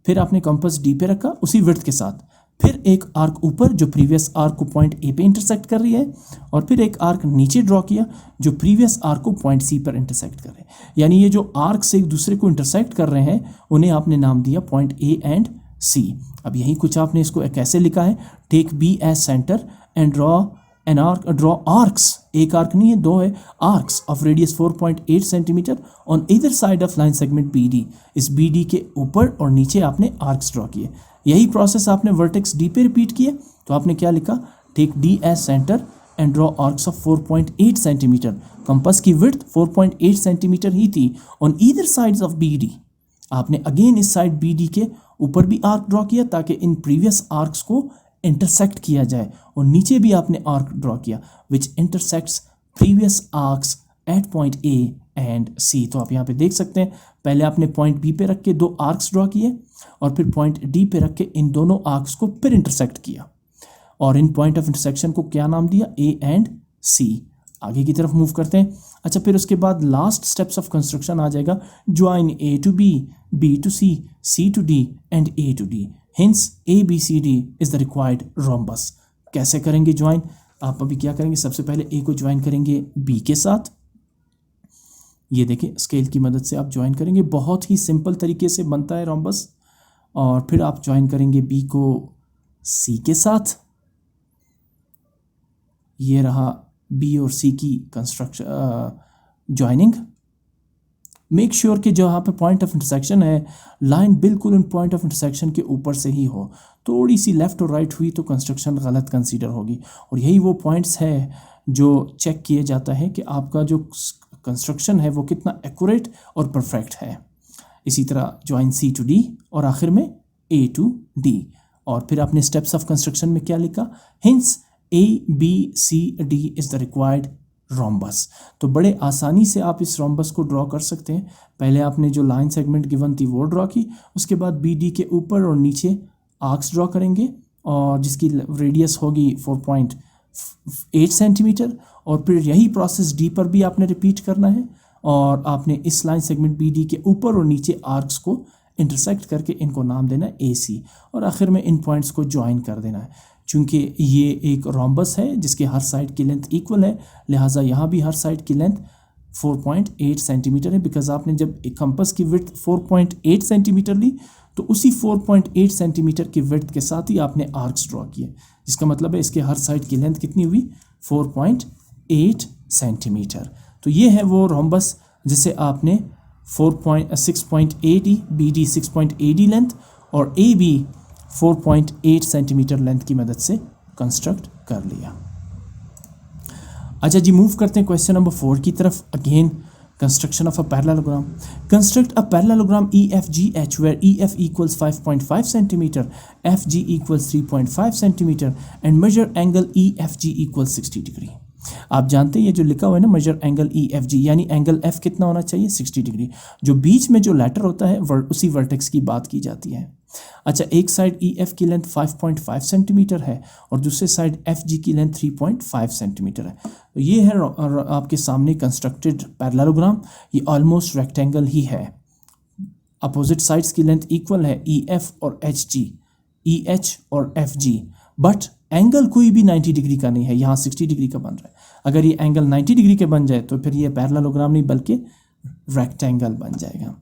फिर आपने कंपास डी पे रखा उसी विड्थ के साथ, फिर एक आर्क ऊपर जो प्रीवियस आर्क को पॉइंट ए पे इंटरसेक्ट कर रही है और फिर एक आर्क नीचे ड्रॉ किया जो प्रीवियस आर्क को पॉइंट सी पर इंटरसेक्ट कर रहे हैं। यानी ये जो आर्क से एक दूसरे को इंटरसेक्ट कर रहे हैं उन्हें आपने नाम दिया पॉइंट ए एंड सी। अब यही कुछ आपने इसको कैसे लिखा है, take B as centre and draw an arc, draw arcs, एक आर्क नहीं है दो है, arcs of radius 4.8 centimetre on either side of line segment B D. इस बी डी के ऊपर और नीचे आपने आर्क्स ड्रॉ किए। यही प्रोसेस आपने वर्टेक्स डी पे रिपीट किए, तो आपने क्या लिखा, take D as centre and draw arcs of 4.8 centimetre. Compass की विड्थ 4.8 सेंटीमीटर ही थी on either sides of B D. आपने अगेन इस साइड बी डी के ऊपर भी आर्क ड्रॉ किया ताकि इन प्रीवियस आर्क्स को इंटरसेक्ट किया जाए और नीचे भी आपने आर्क ड्रॉ किया which intersects previous arcs at point A and C. तो आप यहाँ पे देख सकते हैं पहले आपने पॉइंट बी पे रख के दो आर्क्स ड्रॉ किए और फिर पॉइंट डी पे रख के इन दोनों आर्क्स को फिर इंटरसेक्ट किया और इन पॉइंट ऑफ इंटरसेक्शन को क्या नाम दिया, ए एंड सी। आगे की तरफ मूव करते हैं। अच्छा, फिर उसके बाद लास्ट स्टेप्स ऑफ कंस्ट्रक्शन आ जाएगा, join A to B, B to C to D and A to D. Hence ABCD is the required rhombus। कैसे करेंगे ज्वाइन, आप अभी क्या करेंगे, सबसे पहले A को ज्वाइन करेंगे B के साथ, ये देखिए स्केल की मदद से आप ज्वाइन करेंगे, बहुत ही सिंपल तरीके से बनता है रोम्बस। और फिर आप ज्वाइन करेंगे B को C के साथ, ये रहा B और C की कंस्ट्रक्शन ज्वाइनिंग। मेक श्योर कि जो यहाँ पे पॉइंट ऑफ इंटरसेक्शन है लाइन बिल्कुल उन पॉइंट ऑफ इंटरसेक्शन के ऊपर से ही हो, थोड़ी सी लेफ़्ट और राइट हुई तो कंस्ट्रक्शन गलत कंसीडर होगी। और यही वो पॉइंट्स है जो चेक किए जाता है कि आपका जो कंस्ट्रक्शन है वो कितना एक्यूरेट और परफेक्ट है। इसी तरह ज्वाइन सी टू डी और आखिर में ए टू डी। और फिर आपने स्टेप्स ऑफ कंस्ट्रक्शन में क्या लिखा, hence A B C D is the required rhombus. तो बड़े आसानी से आप इस रोम्बस को ड्रॉ कर सकते हैं। पहले आपने जो लाइन सेगमेंट गिवन थी वो ड्रॉ की, उसके बाद बी डी के ऊपर और नीचे आर्क्स ड्रॉ करेंगे और जिसकी रेडियस होगी 4.8 सेंटीमीटर और फिर यही प्रोसेस डी पर भी आपने रिपीट करना है और आपने इस लाइन सेगमेंट बी डी के ऊपर और नीचे आर्क्स को इंटरसेक्ट करके इनको नाम देना है ए सी और आखिर में इन पॉइंट्स को ज्वाइन कर देना है। चूँकि ये एक रोम्बस है जिसके हर साइड की लेंथ इक्वल है, लिहाजा यहाँ भी हर साइड की लेंथ 4.8 सेंटीमीटर है। बिकॉज आपने जब एक कंपास की विड्थ 4.8 सेंटीमीटर ली तो उसी 4.8 सेंटीमीटर की विड्थ के साथ ही आपने आर्क्स ड्रॉ किए, जिसका मतलब है इसके हर साइड की लेंथ कितनी हुई, 4.8 सेंटीमीटर। तो ये है वो रोम्बस जिसे आपने 6.8 बी डी 6.8 लेंथ और ए बी 4.8 सेंटीमीटर लेंथ की मदद से कंस्ट्रक्ट कर लिया। अच्छा जी, मूव करते हैं क्वेश्चन नंबर 4 की तरफ। Again construction of a parallelogram. Construct a parallelogram EFGH where EF equals 5.5 centimeter, FG equals 3.5 centimeter and measure angle EFG equals 60 degree। आप जानते हैं ये जो लिखा हुआ है ना measure angle E F G, यानी एंगल एफ कितना होना चाहिए 60 डिग्री। जो बीच में जो लेटर होता है उसी वर्टेक्स की बात की जाती है। अच्छा, एक साइड ई एफ की लेंथ 5.5 सेंटीमीटर है और दूसरे साइड एफ जी की लेंथ 3.5 सेंटीमीटर है। तो ये है आपके सामने कंस्ट्रक्टेड पैरेललोग्राम। ये ऑलमोस्ट रेक्टेंगल ही है। अपोजिट साइड्स की लेंथ इक्वल है ई एफ और एच जी, ई एच और एफ जी, बट एंगल कोई भी 90 डिग्री का नहीं है, यहाँ 60 डिग्री का बन रहा है। अगर ये एंगल 90 डिग्री के बन जाए तो फिर ये पैरेललोग्राम नहीं बल्कि रेक्टेंगल बन जाएगा।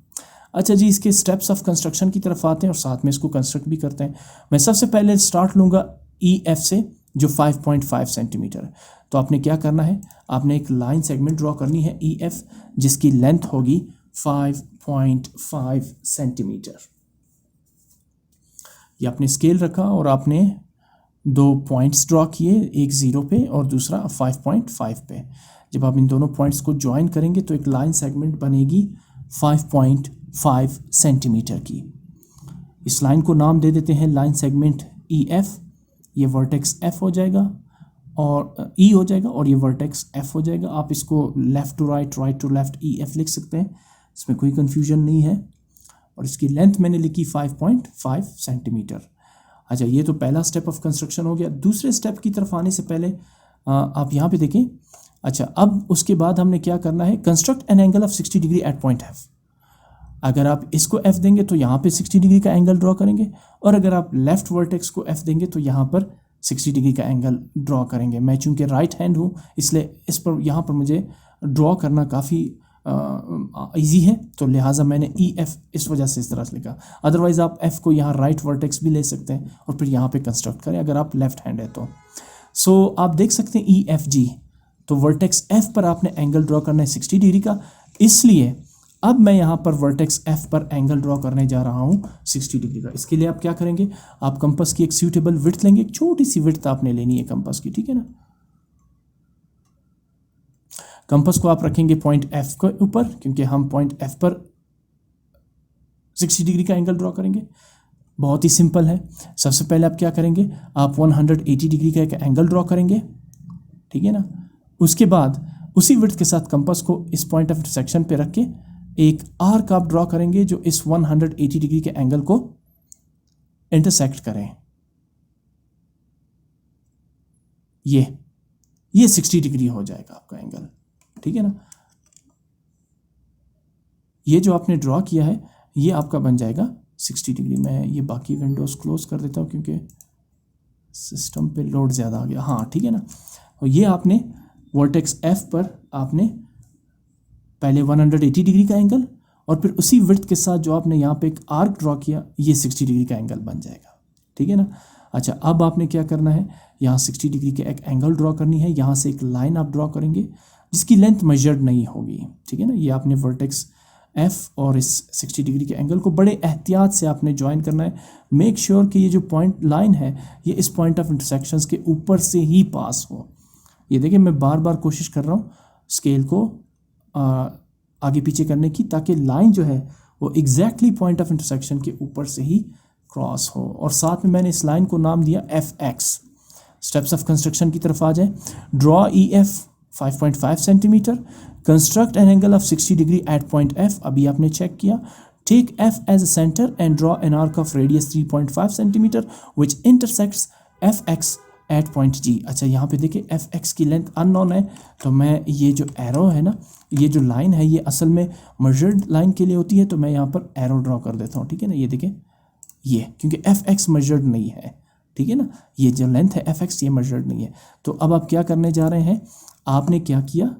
अच्छा जी, इसके स्टेप्स ऑफ कंस्ट्रक्शन की तरफ आते हैं और साथ में इसको कंस्ट्रक्ट भी करते हैं। मैं सबसे पहले स्टार्ट लूँगा ई एफ से, जो 5.5 सेंटीमीटर है। तो आपने क्या करना है, आपने एक लाइन सेगमेंट ड्रॉ करनी है ई एफ, जिसकी लेंथ होगी 5.5 सेंटीमीटर। ये आपने स्केल रखा और आपने दो पॉइंट्स ड्रॉ किए, एक 0 पे और दूसरा 5.5 पे। जब आप इन दोनों पॉइंट्स को ज्वाइन करेंगे तो एक लाइन सेगमेंट बनेगी 5.5 सेंटीमीटर की। इस लाइन को नाम दे देते हैं लाइन सेगमेंट ई एफ। ये वर्टेक्स एफ हो जाएगा और ई हो जाएगा और ये वर्टेक्स एफ हो जाएगा। आप इसको left to right, right to left E F लिख सकते हैं, इसमें कोई कन्फ्यूजन नहीं है। और इसकी लेंथ मैंने लिखी 5.5 सेंटीमीटर। अच्छा, ये तो पहला स्टेप ऑफ कंस्ट्रक्शन हो गया। दूसरे स्टेप की तरफ आने से पहले आप यहाँ पे देखें। अच्छा, अब उसके बाद हमने क्या करना है, construct an angle of 60 degree at point F. अगर आप इसको एफ देंगे तो यहाँ पे 60 डिग्री का एंगल ड्रॉ करेंगे, और अगर आप लेफ्ट वर्टेक्स को एफ देंगे तो यहाँ पर 60 डिग्री का एंगल ड्रॉ करेंगे। मैं चूँकि राइट हैंड हूँ इसलिए इस पर यहाँ पर मुझे ड्रॉ करना काफ़ी ईजी है, तो लिहाजा मैंने ई एफ इस वजह से इस तरह से लिखा। अदरवाइज़ आप एफ़ को यहाँ राइट वर्टेक्स भी ले सकते हैं और फिर यहाँ पे कंस्ट्रक्ट करें अगर आप लेफ्ट हैंड है तो। सो आप देख सकते हैं ई एफ जी, तो वर्टेक्स एफ पर आपने एंगल ड्रॉ करना है 60 डिग्री का, इसलिए अब मैं यहाँ पर वर्टेक्स एफ पर एंगल ड्रॉ करने जा रहा हूँ 60 डिग्री का। इसके लिए आप क्या करेंगे, आप कंपास की एक सूटेबल विड्थ लेंगे, एक छोटी सी विड्थ आपने लेनी है कंपास की, ठीक है ना। कंपास को आप रखेंगे पॉइंट एफ के ऊपर, क्योंकि हम पॉइंट एफ पर 60 डिग्री का एंगल ड्रॉ करेंगे। बहुत ही सिंपल है। सबसे पहले आप क्या करेंगे, आप 180 डिग्री का एक एंगल ड्रॉ करेंगे, ठीक है ना। उसके बाद उसी विड्थ के साथ कंपास को इस पॉइंट ऑफ इंटरसेक्शन पे रख के एक आर्क आप ड्रॉ करेंगे जो इस 180 डिग्री के एंगल को इंटरसेक्ट करें। ये 60 डिग्री हो जाएगा आपका एंगल, ठीक है ना। ये जो आपने ड्रॉ किया है ये आपका बन जाएगा 60 डिग्री। मैं ये बाकी विंडोज क्लोज कर देता हूँ क्योंकि सिस्टम पे लोड ज़्यादा आ गया। हाँ, ठीक है ना। और ये आपने वर्टेक्स एफ पर आपने पहले 180 डिग्री का एंगल और फिर उसी विड्थ के साथ जो आपने यहाँ पे एक आर्क ड्रॉ किया, ये 60 डिग्री का एंगल बन जाएगा, ठीक है ना। अच्छा, अब आपने क्या करना है, यहाँ 60 डिग्री के एक एंगल ड्रॉ करनी है। यहाँ से एक लाइन आप ड्रॉ करेंगे जिसकी लेंथ मेजर्ड नहीं होगी, ठीक है ना। ये आपने वर्टेक्स एफ और इस 60 डिग्री के एंगल को बड़े एहतियात से आपने ज्वाइन करना है। मेक श्योर कि ये जो पॉइंट लाइन है ये इस पॉइंट ऑफ इंटरसेक्शंस के ऊपर से ही पास हो। ये देखिए, मैं बार बार कोशिश कर रहा हूँ स्केल को आगे पीछे करने की, ताकि लाइन जो है वो एग्जैक्टली पॉइंट ऑफ इंटरसेक्शन के ऊपर से ही क्रॉस हो। और साथ में मैंने इस लाइन को नाम दिया F X. Steps of construction की तरफ आ जाए। Draw E F 5.5 centimetre, construct an angle of 60 degree at point F, अभी आपने चेक किया। Take F as a centre and draw an arc of radius 3.5 centimetre which intersects F X at point G. अच्छा, यहाँ पे देखिए एफ एक्स की लेंथ अननोन है, तो मैं ये जो एरो है ना, ये जो लाइन है ये असल में मेजर्ड लाइन के लिए होती है, तो मैं यहाँ पर एरो ड्रॉ कर देता हूँ, ठीक है ना। ये देखिए, ये क्योंकि एफ एक्स मेजर्ड नहीं है, ठीक है ना। ये जो लेंथ है एफ एक्स ये मेजर्ड नहीं है। तो अब आप क्या करने जा रहे हैं, आपने क्या किया,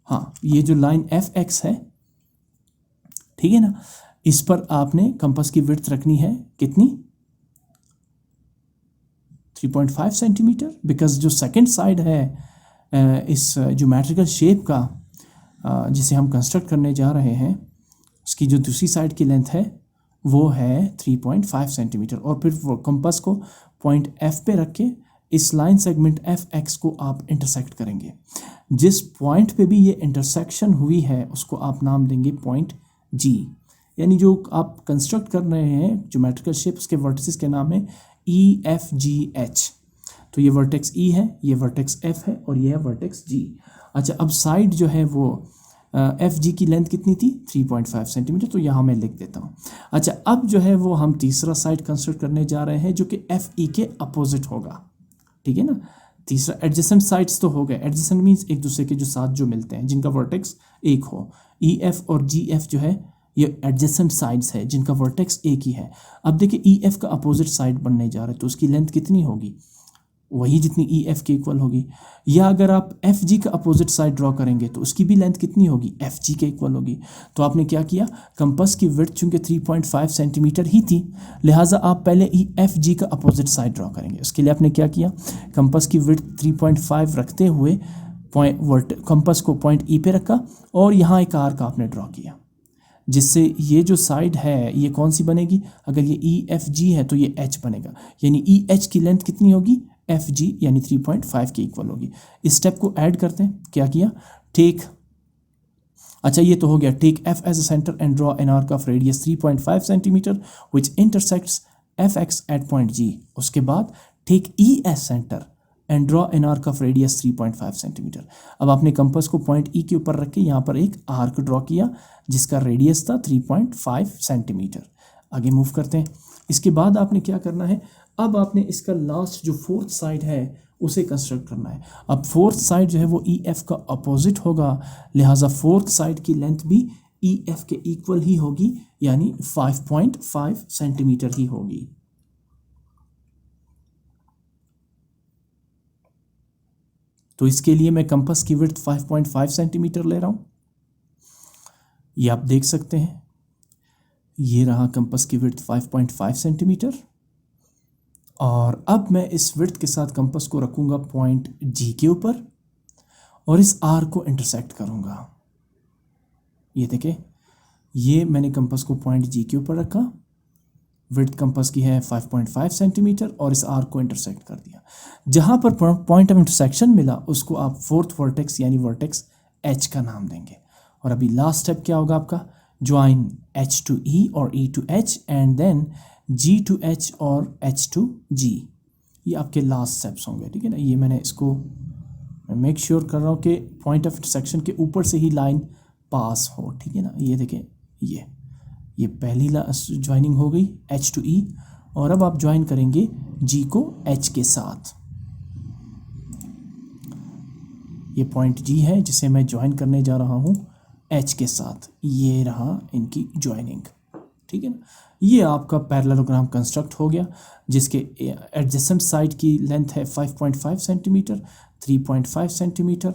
हाँ, ये जो लाइन एफ एक्स है, ठीक है ना, इस पर आपने कंपास की विड्थ रखनी है कितनी, 3.5 सेंटीमीटर। बिकॉज जो सेकंड साइड है इस ज्योमेट्रिकल शेप का जिसे हम कंस्ट्रक्ट करने जा रहे हैं, उसकी जो दूसरी साइड की लेंथ है वो है 3.5 सेंटीमीटर। और फिर वो कंपास को पॉइंट एफ पे रख के इस लाइन सेगमेंट एफ एक्स को आप इंटरसेक्ट करेंगे। जिस पॉइंट पे भी ये इंटरसेक्शन हुई है उसको आप नाम देंगे पॉइंट जी। यानी जो आप कंस्ट्रक्ट कर रहे हैं ज्योमेट्रिकल शेप, उसके वर्टिसेस के नाम है ई एफ जी एच। तो ये वर्टेक्स ई है, ये वर्टेक्स एफ है और ये है वर्टेक्स जी। अच्छा, अब साइड जो है वो एफ जी की लेंथ कितनी थी 3.5 सेंटीमीटर, तो यहाँ मैं लिख देता हूँ। अच्छा, अब जो है वो हम तीसरा साइड कंस्ट्रक्ट करने जा रहे हैं जो कि एफ ई के अपोजिट होगा, ठीक है ना। तीसरा एडजेसेंट साइड्स तो हो गए, एडजेसेंट मीन्स एक दूसरे के जो साथ जो मिलते हैं, जिनका वर्टेक्स एक हो। ई एफ और जी एफ जो है ये एडजेसेंट साइड्स है जिनका वर्टेक्स एक ही है। अब देखिए ई एफ का अपोजिट साइड बनने जा रहा है तो उसकी लेंथ कितनी होगी, वही जितनी ई एफ के इक्वल होगी। या अगर आप एफ जी का अपोजिट साइड ड्रॉ करेंगे तो उसकी भी लेंथ कितनी होगी, एफ जी के इक्वल होगी। तो आपने क्या किया, कंपास की विड्थ चूंकि 3.5 सेंटीमीटर ही थी, लिहाजा आप पहले ई एफ जी का अपोजिट साइड ड्रॉ करेंगे। उसके लिए आपने क्या किया, कंपास की विड्थ 3.5 रखते हुए कंपास को पॉइंट ई पे रखा और यहाँ एक आर्क आपने ड्रॉ किया, जिससे ये जो साइड है ये कौन सी बनेगी, अगर ये ई एफ जी है तो ये एच बनेगा। यानी ई एच की लेंथ कितनी होगी, एफ जी यानी 3.5 के इक्वल होगी। इस स्टेप को ऐड करते हैं, क्या किया, टेक, अच्छा ये तो हो गया, take F as a centre and draw an arc of radius 3.5 centimetre which intersects F X at point G. उसके बाद take E as centre and draw an arc of radius 3.5 centimetre. अब आपने कंपास को पॉइंट ई के ऊपर रख के यहाँ पर एक आर्क ड्रॉ किया जिसका रेडियस था 3.5 सेंटीमीटर। आगे मूव करते हैं। इसके बाद आपने क्या करना है, अब आपने इसका लास्ट जो फोर्थ साइड है उसे कंस्ट्रक्ट करना है। अब फोर्थ साइड जो है वो ई एफ का अपोजिट होगा, लिहाजा फोर्थ साइड की लेंथ भी ई एफ के इक्वल ही होगी, यानी 5.5 सेंटीमीटर ही होगी। तो इसके लिए मैं कंपास की विड्थ 5.5 सेंटीमीटर ले रहा हूँ, ये आप देख सकते हैं। ये रहा कंपास की विड्थ 5.5 सेंटीमीटर। और अब मैं इस विड्थ के साथ कंपास को रखूँगा पॉइंट जी के ऊपर और इस आर को इंटरसेक्ट करूँगा। ये देखें, ये मैंने कंपास को पॉइंट जी के ऊपर रखा, विड्थ कंपास की है 5.5 सेंटीमीटर और इस आर्क को इंटरसेक्ट कर दिया। जहाँ पर पॉइंट ऑफ इंटरसेक्शन मिला उसको आप फोर्थ वर्टेक्स यानी वर्टेक्स एच का नाम देंगे। और अभी लास्ट स्टेप क्या होगा आपका, ज्वाइन एच टू ई और E to H and then G to H और एच टू जी। ये आपके लास्ट स्टेप्स होंगे, ठीक है ना। ये मैंने इसको मेक श्योर कर रहा हूँ कि पॉइंट ऑफ इंटरसेक्शन के ऊपर से ही लाइन पास हो, ठीक है ना। ये देखें, ये पहली ज्वाइनिंग हो गई एच टू ई, और अब आप ज्वाइन करेंगे जी को एच के साथ। ये पॉइंट जी है जिसे मैं ज्वाइन करने जा रहा हूँ एच के साथ। ये रहा इनकी ज्वाइनिंग, ठीक है ना। ये आपका पैरेललोग्राम कंस्ट्रक्ट हो गया जिसके एडजेसेंट साइड की लेंथ है 5.5 सेंटीमीटर, 3.5 सेंटीमीटर।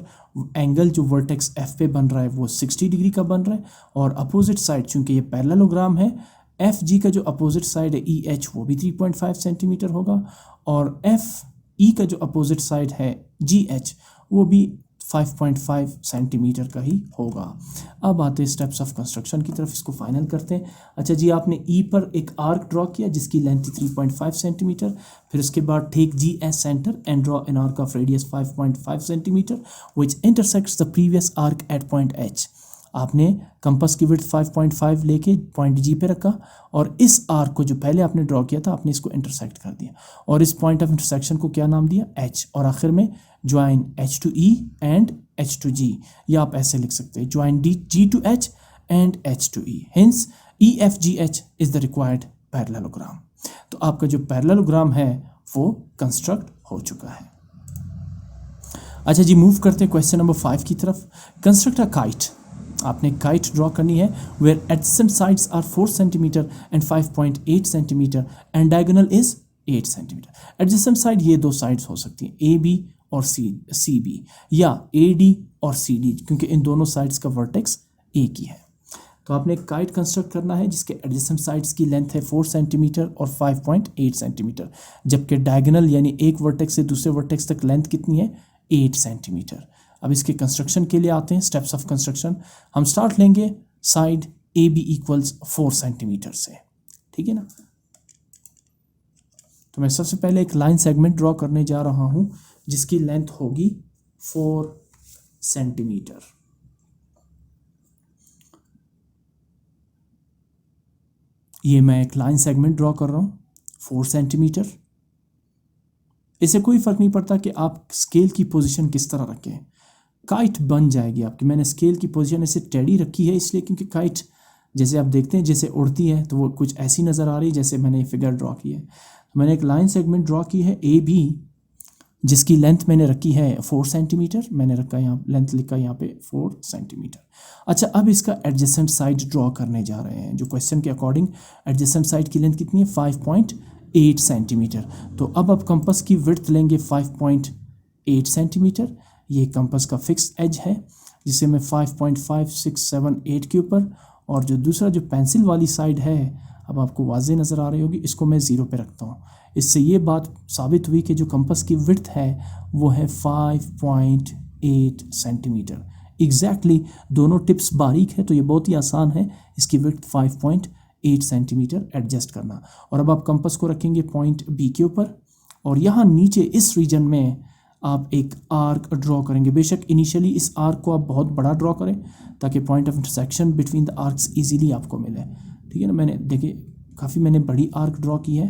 एंगल जो वर्टेक्स एफ पे बन रहा है वो 60 डिग्री का बन रहा है, और अपोजिट साइड चूंकि ये पैरेललोग्राम है, एफ जी का जो अपोजिट साइड है ई एच वो भी 3.5 सेंटीमीटर होगा, और एफ ई का जो अपोजिट साइड है जी एच वो भी 5.5 सेंटीमीटर का ही होगा। अब आते हैं स्टेप्स ऑफ कंस्ट्रक्शन की तरफ, इसको फाइनल करते हैं। अच्छा जी, आपने ई पर एक आर्क ड्रॉ किया जिसकी लेंथ थी 3.5 सेंटीमीटर। फिर उसके बाद take G as centre and draw an arc of radius 5.5 centimetre which intersects the previous arc at point H. आपने कंपास की विड्थ 5.5 लेके पॉइंट जी पे रखा और इस आर्क को जो पहले आपने ड्रॉ किया था आपने इसको इंटरसेक्ट कर दिया, और इस पॉइंट ऑफ इंटरसेक्शन को क्या नाम दिया, एच। और आखिर में join H to E and H to G, या आप ऐसे लिख सकते हैं join D G to H and H to E. Hence E F G H is the required parallelogram. तो आपका जो पैरेललोग्राम है वो कंस्ट्रक्ट हो चुका है। अच्छा जी, मूव करते हैं क्वेश्चन नंबर 5 की तरफ। Construct a kite. आपने काइट ड्रॉ करनी है where adjacent sides are 4 centimetre and 5.8 centimetre and diagonal is 8 centimetre. Adjacent side ये दो साइड्स हो सकती हैं, ए बी और सी बी, या ए डी और सी डी, क्योंकि इन दोनों साइड्स का वर्टेक्स एक ही है। तो आपने एक काइट कंस्ट्रक्ट करना है जिसके एडजेसेंट साइड्स की लेंथ है 4 सेंटीमीटर और 5.8 सेंटीमीटर, जबकि डायगोनल यानी एक वर्टेक्स से दूसरे वर्टेक्स तक लेंथ कितनी है, 8 सेंटीमीटर। अब इसके कंस्ट्रक्शन के लिए आते हैं, स्टेप्स ऑफ कंस्ट्रक्शन। हम स्टार्ट लेंगे side A B equals 4 centimetre से, ठीक है ना। तो मैं सबसे पहले एक लाइन सेगमेंट ड्रॉ करने जा रहा हूँ जिसकी लेंथ होगी 4 सेंटीमीटर। ये मैं एक लाइन सेगमेंट ड्रॉ कर रहा हूँ 4 सेंटीमीटर। इससे कोई फ़र्क नहीं पड़ता कि आप स्केल की पोजीशन किस तरह रखें, काइट बन जाएगी आपकी। मैंने स्केल की पोजीशन ऐसे टेढ़ी रखी है इसलिए क्योंकि काइट जैसे आप देखते हैं जैसे उड़ती है तो वो कुछ ऐसी नज़र आ रही है जैसे मैंने फिगर ड्रॉ की है। तो मैंने एक लाइन सेगमेंट ड्रॉ की है ए बी, जिसकी लेंथ मैंने रखी है 4 सेंटीमीटर। मैंने रखा यहाँ लेंथ लिखा यहाँ पे 4 सेंटीमीटर। अच्छा, अब इसका एडजेसेंट साइड ड्रॉ करने जा रहे हैं। जो क्वेश्चन के अकॉर्डिंग एडजेसेंट साइड की लेंथ कितनी है 5.8 सेंटीमीटर। तो अब आप कंपास की विड्थ लेंगे 5.8 सेंटीमीटर। ये कंपास का फिक्स एज है जिसे मैं 5.5, 6, 7, 8 के ऊपर, और जो दूसरा जो पेंसिल वाली साइड है अब आपको वाज़े नज़र आ रही होगी, इसको मैं 0 पे रखता हूँ। इससे ये बात साबित हुई कि जो कंपास की विड्थ है वो है 5.8 सेंटीमीटर। एग्जैक्टली दोनों टिप्स बारीक है तो ये बहुत ही आसान है इसकी विड्थ 5.8 सेंटीमीटर एडजस्ट करना। और अब आप कंपास को रखेंगे पॉइंट बी के ऊपर और यहाँ नीचे इस रीजन में आप एक आर्क ड्रॉ करेंगे। बेशक इनिशियली इस आर्क को आप बहुत बड़ा ड्रॉ करें ताकि point of intersection between the arcs easily आपको मिले। ठीक है ना, मैंने देखिए काफ़ी मैंने बड़ी आर्क ड्रॉ की है।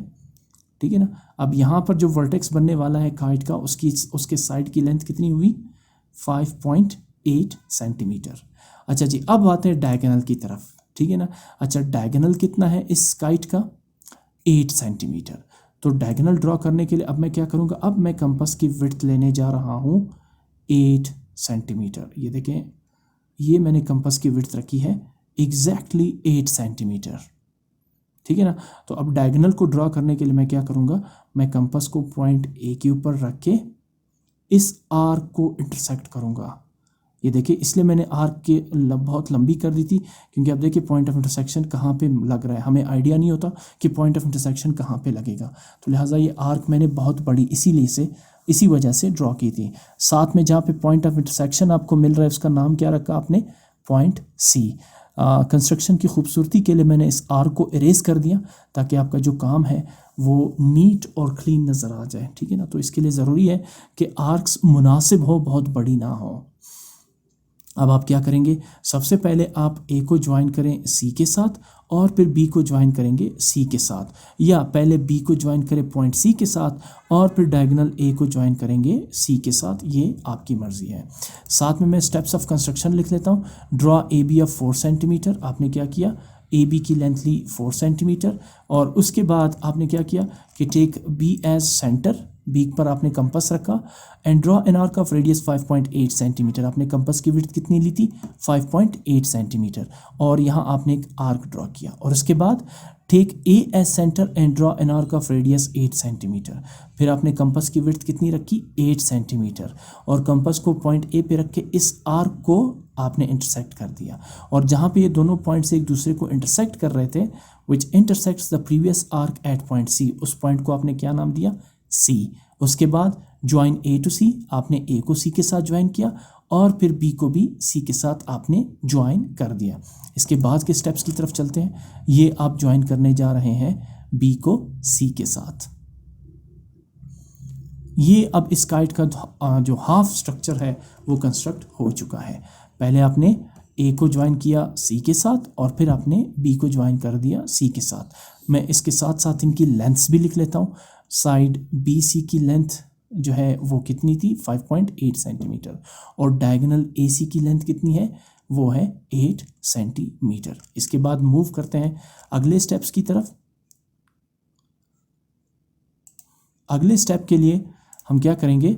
ठीक है ना, अब यहाँ पर जो वर्टेक्स बनने वाला है काइट का उसके साइड की लेंथ कितनी हुई 5.8 सेंटीमीटर। अच्छा जी, अब आते हैं डायगोनल की तरफ। ठीक है ना, अच्छा डायगोनल कितना है इस काइट का 8 सेंटीमीटर। तो डायगोनल ड्रॉ करने के लिए अब मैं क्या करूँगा, अब मैं कंपास की विड्थ लेने जा रहा हूँ 8 सेंटीमीटर। ये देखें, ये मैंने कंपास की विड्थ रखी है एग्जैक्टली 8 सेंटीमीटर। ठीक है ना, तो अब डायगोनल को ड्रॉ करने के लिए मैं क्या करूँगा, मैं कंपास को पॉइंट ए के ऊपर रख के इस आर्क को इंटरसेक्ट करूँगा। ये देखिए, इसलिए मैंने आर्क के बहुत लंबी कर दी थी क्योंकि अब देखिए पॉइंट ऑफ इंटरसेक्शन कहाँ पे लग रहा है, हमें आइडिया नहीं होता कि पॉइंट ऑफ इंटरसेक्शन कहाँ पे लगेगा। तो लिहाजा ये आर्क मैंने बहुत बड़ी इसी वजह से ड्रॉ की थी। साथ में जहाँ पे पॉइंट ऑफ इंटरसेक्शन आपको मिल रहा है उसका नाम क्या रखा आपने, पॉइंट सी। कंस्ट्रक्शन की खूबसूरती के लिए मैंने इस आर्क को इरेज कर दिया ताकि आपका जो काम है वो नीट और क्लीन नज़र आ जाए। ठीक है ना, तो इसके लिए ज़रूरी है कि आर्क्स मुनासिब हो, बहुत बड़ी ना हो। अब आप क्या करेंगे, सबसे पहले आप ए को ज्वाइन करें सी के साथ और फिर बी को ज्वाइन करेंगे सी के साथ, या पहले बी को ज्वाइन करें पॉइंट सी के साथ और फिर डायगोनल ए को ज्वाइन करेंगे सी के साथ, ये आपकी मर्ज़ी है। साथ में मैं स्टेप्स ऑफ कंस्ट्रक्शन लिख लेता हूँ। Draw A B of 4 centimetre. आपने क्या किया, ए बी की लेंथ ली 4 सेंटीमीटर और उसके बाद आपने क्या किया कि take B as centre, B पर आपने कंपास रखा and draw an arc of radius 5.8 centimetre. आपने कंपास की विड्थ कितनी ली थी 5.8 सेंटीमीटर और यहाँ आपने एक आर्क ड्रॉ किया। और उसके बाद take A as centre and draw an arc of radius 8 centimetre. फिर आपने कंपास की विड्थ कितनी रखी 8 सेंटीमीटर और कंपास को पॉइंट ए पे रख के इस आर्क को आपने इंटरसेक्ट कर दिया। और जहाँ पे ये दोनों पॉइंट्स एक दूसरे को इंटरसेक्ट कर रहे थे, which intersects the previous arc at point C, उस पॉइंट को आपने क्या नाम दिया, सी। उसके बाद ज्वाइन ए टू सी, आपने ए को सी के साथ ज्वाइन किया और फिर बी को भी सी के साथ आपने ज्वाइन कर दिया। इसके बाद के स्टेप्स की तरफ चलते हैं। ये आप ज्वाइन करने जा रहे हैं बी को सी के साथ। ये अब इस काइट का जो हाफ स्ट्रक्चर है वो कंस्ट्रक्ट हो चुका है। पहले आपने ए को ज्वाइन किया सी के साथ और फिर आपने बी को ज्वाइन कर दिया सी के साथ। मैं इसके साथ साथ इनकी लेंथ्स भी लिख लेता हूँ। साइड बी सी की लेंथ जो है वो कितनी थी 5.8 सेंटीमीटर और डायगोनल ए सी की लेंथ कितनी है, वो है 8 सेंटीमीटर। इसके बाद मूव करते हैं अगले स्टेप्स की तरफ। अगले स्टेप के लिए हम क्या करेंगे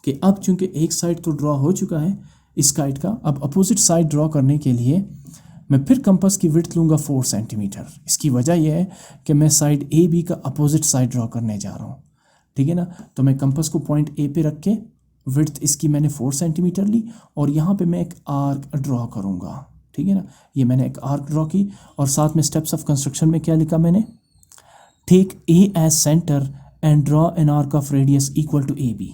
कि अब चूंकि एक साइड तो ड्रॉ हो चुका है इस काइट का, अब अपोजिट साइड ड्रॉ करने के लिए मैं फिर कंपास की विड्थ लूँगा 4 सेंटीमीटर। इसकी वजह यह है कि मैं साइड ए बी का अपोजिट साइड ड्रॉ करने जा रहा हूँ। ठीक है ना, तो मैं कंपास को पॉइंट ए पे रख के विड्थ इसकी मैंने 4 सेंटीमीटर ली और यहाँ पे मैं एक आर्क ड्रॉ करूँगा। ठीक है ना, ये मैंने एक आर्क ड्रॉ की और साथ में स्टेप्स ऑफ कंस्ट्रक्शन में क्या लिखा मैंने, take A as centre and draw an arc of radius equal to A B.